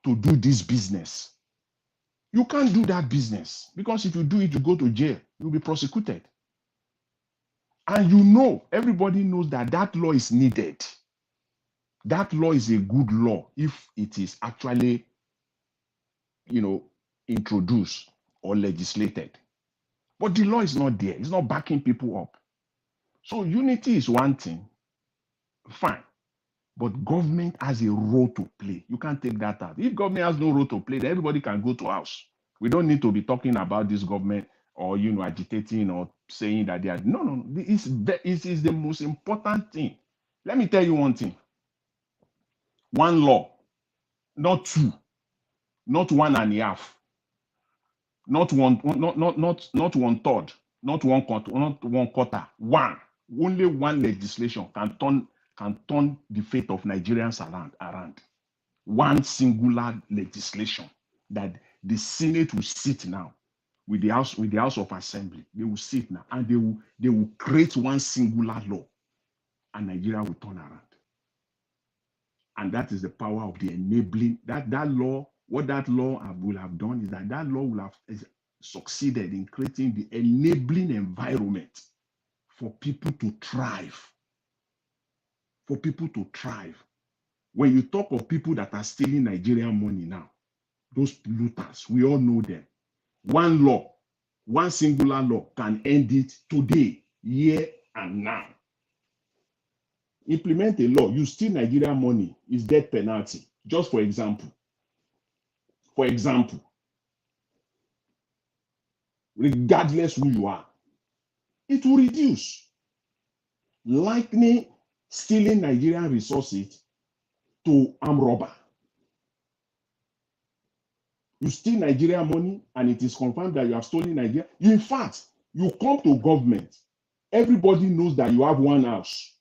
to do this business, you can't do that business, because if you do it, you go to jail, you'll be prosecuted. And everybody knows that that law is needed. That law is a good law if it is actually, introduced or legislated. But the law is not there. It's not backing people up. So unity is one thing, fine. But government has a role to play. You can't take that out. If government has no role to play, then everybody can go to house. We don't need to be talking about this government or agitating or saying that they are. No. It is the most important thing. Let me tell you one thing. One law, not two, not one and a half, not one, not one third, not one quarter. One. Only one legislation can turn the fate of Nigerians around. One singular legislation that the Senate will sit now with the House of Assembly. They will sit now and they will create one singular law, and Nigeria will turn around. And that is the power of the enabling. That law, what that law will have done is that law will have succeeded in creating the enabling environment for people to thrive. For people to thrive. When you talk of people that are stealing Nigerian money now, those looters, we all know them. One law, one singular law can end it today, here and now. Implement a law, you steal Nigerian money, is death penalty. Just for example. For example, regardless who you are, it will reduce. Likely stealing Nigerian resources to armed robber. You steal Nigerian money and it is confirmed that you have stolen Nigeria. In fact, you come to government, everybody knows that you have one house.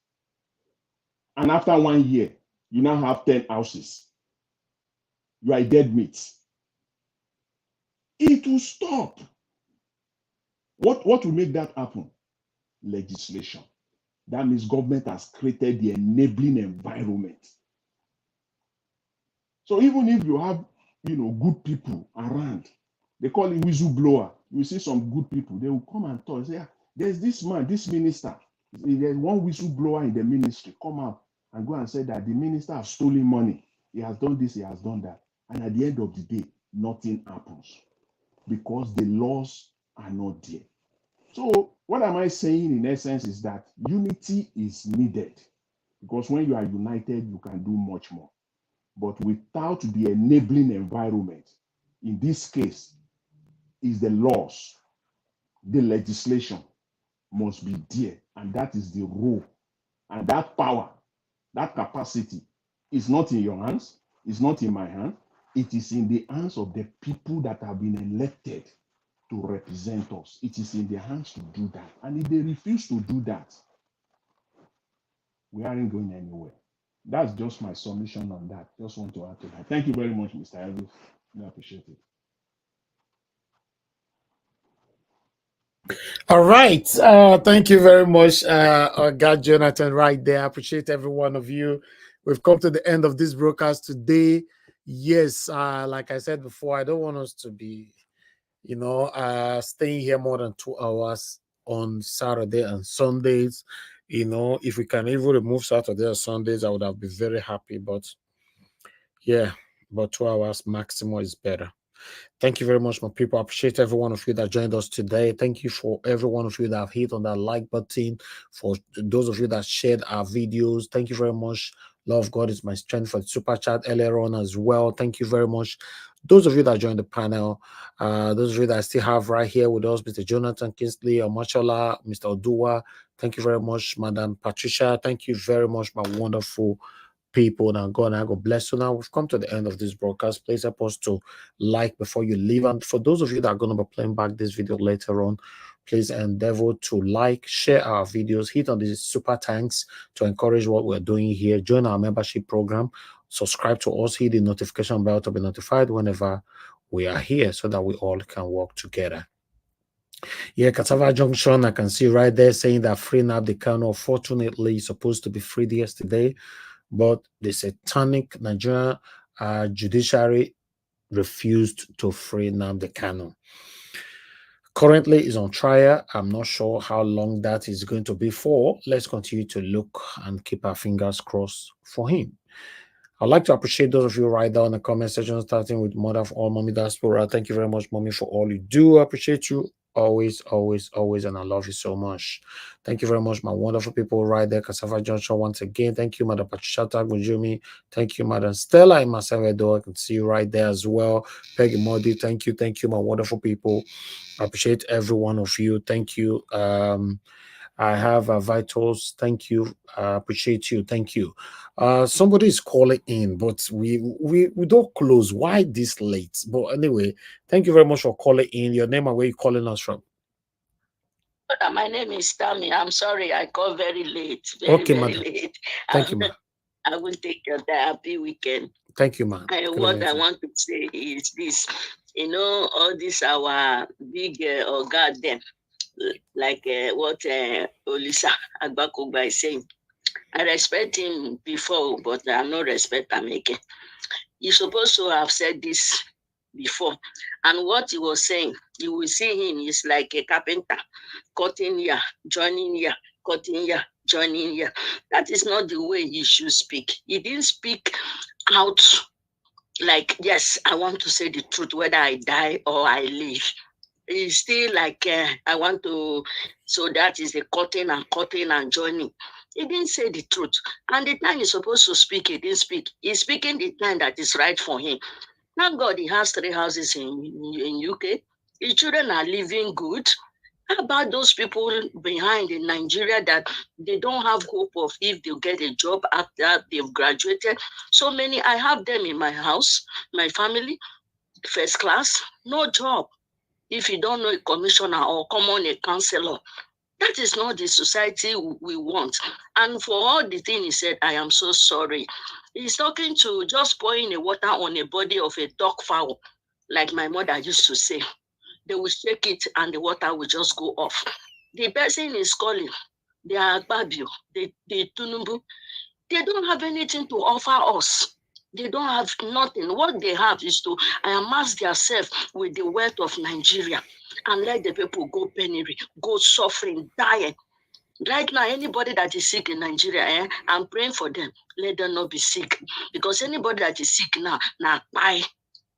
And after 1 year, you now have 10 houses. You are a dead meat. It will stop. What will make that happen? Legislation. That means government has created the enabling environment. So even if you have, good people around, they call it whistleblower. You see some good people, they will come and talk. Say, there's this man, this minister. There's one whistleblower in the ministry. Come out and go and say that the minister has stolen money. He has done this, he has done that. And at the end of the day, nothing happens because the laws are not there. So what am I saying in essence is that unity is needed, because when you are united, you can do much more. but without the enabling environment, in this case, is the laws, the legislation must be there, and that is the rule, and that power, that capacity is not in your hands, it's not in my hand, it is in the hands of the people that have been elected to represent us. It is in their hands to do that. And if they refuse to do that, we aren't going anywhere. That's just my submission on that. Just want to add to that. Thank you very much, Mr. Elvis. I appreciate it. All right. Thank you very much, God Jonathan, right there. I appreciate every one of you. We've come to the end of this broadcast today. Yes, like I said before, I don't want us to be, staying here more than 2 hours on Saturday and Sundays. If we can even remove Saturday or Sundays, I would have been very happy. But yeah, but 2 hours maximum is better. Thank you very much, my people. I appreciate every one of you that joined us today. Thank you for every one of you that have hit on that like button. For those of you that shared our videos, thank you very much. Love God is my strength for the super chat earlier on as well. Thank you very much. Those of you that joined the panel, those of you that I still have right here with us, Mr. Jonathan Kingsley, Omashola, Mr. Odua. Thank you very much, Madam Patricia. Thank you very much, my wonderful people. Now, God, I God bless you. Now, we've come to the end of this broadcast. Please help us to like before you leave. And for those of you that are going to be playing back this video later on, please endeavor to like, share our videos, hit on the super thanks to encourage what we're doing here. Join our membership program, subscribe to us, hit the notification bell to be notified whenever we are here so that we all can work together. Yeah, Cassava Junction, I can see right there saying that free Nnamdi Kanu, fortunately, is supposed to be freed yesterday, but the satanic Nigerian judiciary refused to free Nnamdi Kanu. Currently is on trial. I'm not sure how long that is going to be for. Let's continue to look and keep our fingers crossed for him. I'd like to appreciate those of you right there in the comment section, starting with Mother of All, Mommy Diaspora. Thank you very much, Mommy, for all you do. I appreciate you always, always, always, and I love you so much. Thank you very much, my wonderful people right there. Cassava Junction, once again. Thank you, Madam Patricia Gunjumi. Thank you, Madam Stella in Masavedo. I can see you right there as well. Peggy Modi, thank you, my wonderful people. I appreciate every one of you. Thank you. I have Vitals. Thank you. Appreciate you. Thank you. Somebody is calling in, but we don't close. Why this late? But anyway, thank you very much for calling in. Your name and where you calling us from? My name is Tammy. I'm sorry I called very late. Very late. Thank you, ma'am. I will take your happy weekend. Thank you, ma'am. What I want to say is this. All this our big God them, like what Olisa Agbakoba is saying. I respect him before, but I no respect him again. He's supposed to have said this before. And what he was saying, you will see him is like a carpenter, cutting here, joining here, cutting here, joining here. That is not the way he should speak. He didn't speak out like, yes, I want to say the truth, whether I die or I live. It's still like, I want to, so that is the cutting and joining. He didn't say the truth. And the time he's supposed to speak, he didn't speak. He's speaking the time that is right for him. Thank God he has 3 houses in UK. His children are living good. How about those people behind in Nigeria that they don't have hope of if they'll get a job after they've graduated? So many, I have them in my house, my family, first class, no job. If you don't know a commissioner or come on a counselor, that is not the society we want. And for all the things he said, I am so sorry. He's talking to just pouring the water on the body of a dog fowl, like my mother used to say. They will shake it and the water will just go off. The person is calling. They are Babio, the Tinubu. They don't have anything to offer us. They don't have nothing. What they have is to amass themselves with the wealth of Nigeria and let the people go penury, go suffering, dying. Right now, anybody that is sick in Nigeria, I'm praying for them. Let them not be sick. Because anybody that is sick now buy,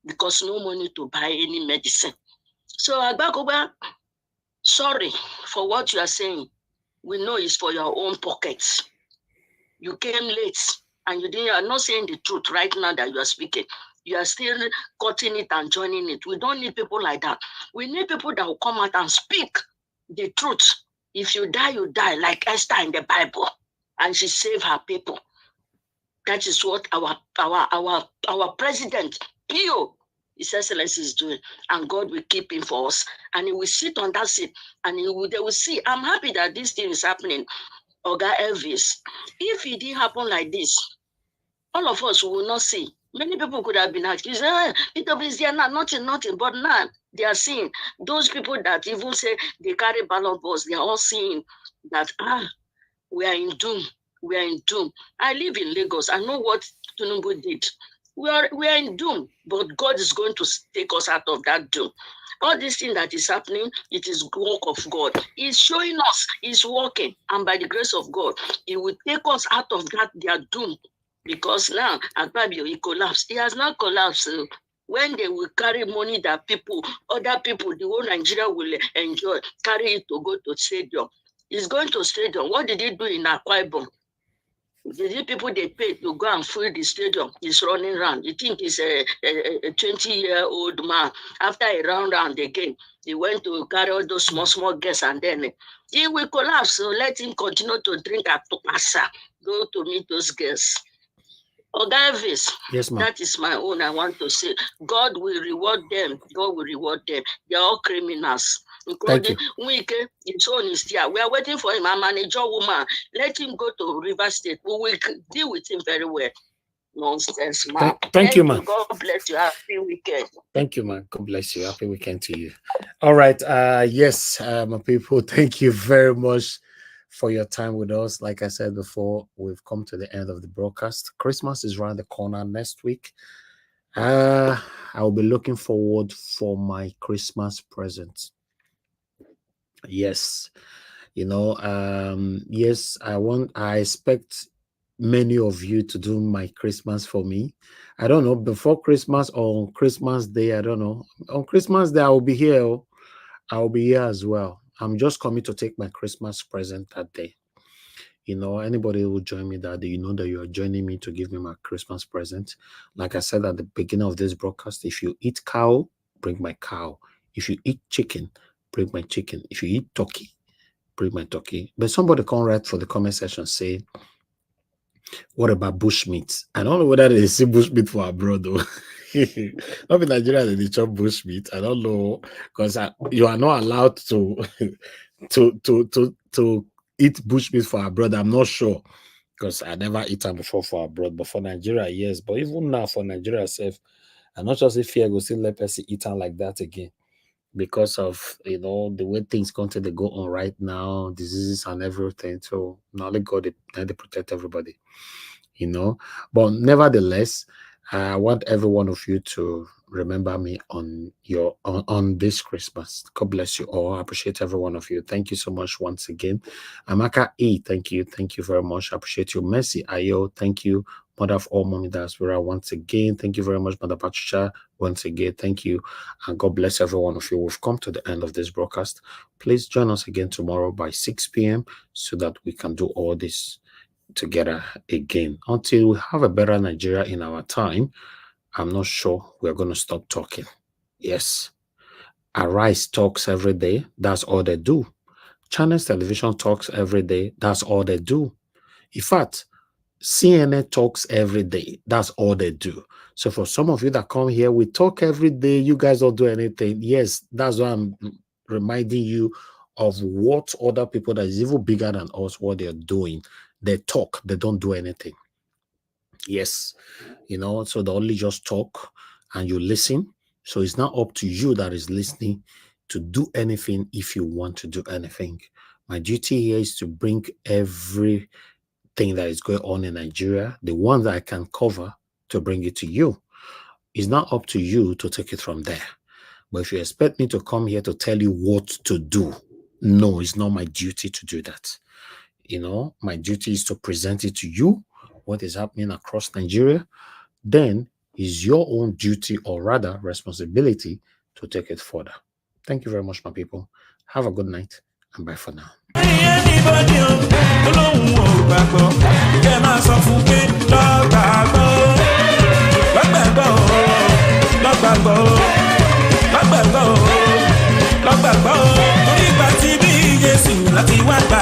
because no money to buy any medicine. So Agbakoba, sorry for what you are saying. We know it's for your own pockets. You came late. and you are not saying the truth right now that you are speaking. You are still cutting it and joining it. We don't need people like that. We need people that will come out and speak the truth. If you die, you die, like Esther in the Bible, and she saved her people. That is what our president, P.O., His Excellency, is doing, and God will keep him for us, and he will sit on that seat, and they will see. I'm happy that this thing is happening, Oga Elvis. If it didn't happen like this, all of us will not see. Many people could have been accused, PWC are nothing, but now they are seeing. Those people that even say they carry ballot balls, they are all seeing that, we are in doom. We are in doom. I live in Lagos. I know what Tinubu did. We are in doom, but God is going to take us out of that doom. All this thing that is happening, it is work of God. He's showing us, he's working, and by the grace of God, he will take us out of that their doom. Because now, Akpabio, he collapsed. He has not collapsed. When they will carry money that other people, the whole Nigeria will enjoy, carry it to go to stadium. He's going to stadium. What did he do in Akwa Ibom? The people they pay to go and fill the stadium, he's running around. You think he's a 20-year-old man. After a round again, he went to carry all those small guests, and then he will collapse. So let him continue to drink at Topasa, go to meet those guests. Oga Elvis, yes, ma'am. That is my own. I want to say, God will reward them. God will reward them. They are all criminals. Thank you. Wike, his own is there. We are waiting for him. A manager woman. Let him go to River State. We will deal with him very well. Nonsense, man. Thank you, man. God bless you. Happy weekend. Thank you, man. God bless you. Happy weekend to you. All right. Yes, my people, thank you very much for your time with us. Like I said before, we've come to the end of the broadcast. Christmas is around the corner next week. I'll be looking forward for my Christmas present. Yes, yes, I expect many of you to do my Christmas for me. I don't know, before Christmas or on Christmas Day, I don't know. On Christmas Day, I will be here. I'll be here as well. I'm just coming to take my Christmas present that day. Anybody who will join me that day, you know that you are joining me to give me my Christmas present. Like I said at the beginning of this broadcast, if you eat cow, bring my cow. If you eat chicken, bring my chicken. If you eat turkey, bring my turkey. But somebody can write for the comment section, say, what about bushmeat? I don't know whether they see bushmeat for abroad though. Not in Nigeria, they chop bushmeat. I don't know, because you are not allowed to to eat bushmeat for abroad. I'm not sure, because I never eaten before for abroad. But for Nigeria, yes. But even now for Nigeria itself, I'm not just if I go see let person eating like that again, because of the way things continue to go on right now, diseases and everything. So now let God they protect everybody, But nevertheless, I want every one of you to remember me on this Christmas. God bless you all. I appreciate every one of you. Thank you so much once again. Amaka E, thank you very much. I appreciate you. Mercy Ayo, thank you. Mother of all mommy diaspora, once again, thank you very much. Mother Patricia, once again, thank you, and God bless every one of you. We've come to the end of this broadcast. Please join us again tomorrow by 6 p.m. so that we can do all this together again. Until we have a better Nigeria in our time, I'm not sure we're going to stop talking. Yes, Arise talks every day. That's all they do. Channels Television talks every day. That's all they do. In fact, CNN talks every day. That's all they do. So for some of you that come here, we talk every day. You guys don't do anything. Yes, that's why I'm reminding you of what other people that is even bigger than us, what they're doing. They talk, they don't do anything. Yes, so they only just talk and you listen. So it's not up to you that is listening to do anything if you want to do anything. My duty here is to bring everything that is going on in Nigeria, the one that I can cover, to bring it to you. It's not up to you to take it from there. But if you expect me to come here to tell you what to do, no, it's not my duty to do that. My duty is to present it to you, what is happening across Nigeria. Then is your own duty, or rather responsibility, to take it further. Thank you very much, my people. Have a good night and bye for now. sọ fún pé lọ́gbàgbọ́ lọ́gbàgbọ́ lọ́gbàgbọ́ lọ́gbàgbọ́ lọ́gbàgbọ́ torí ìgbà tí bí Jésù láti wá gbà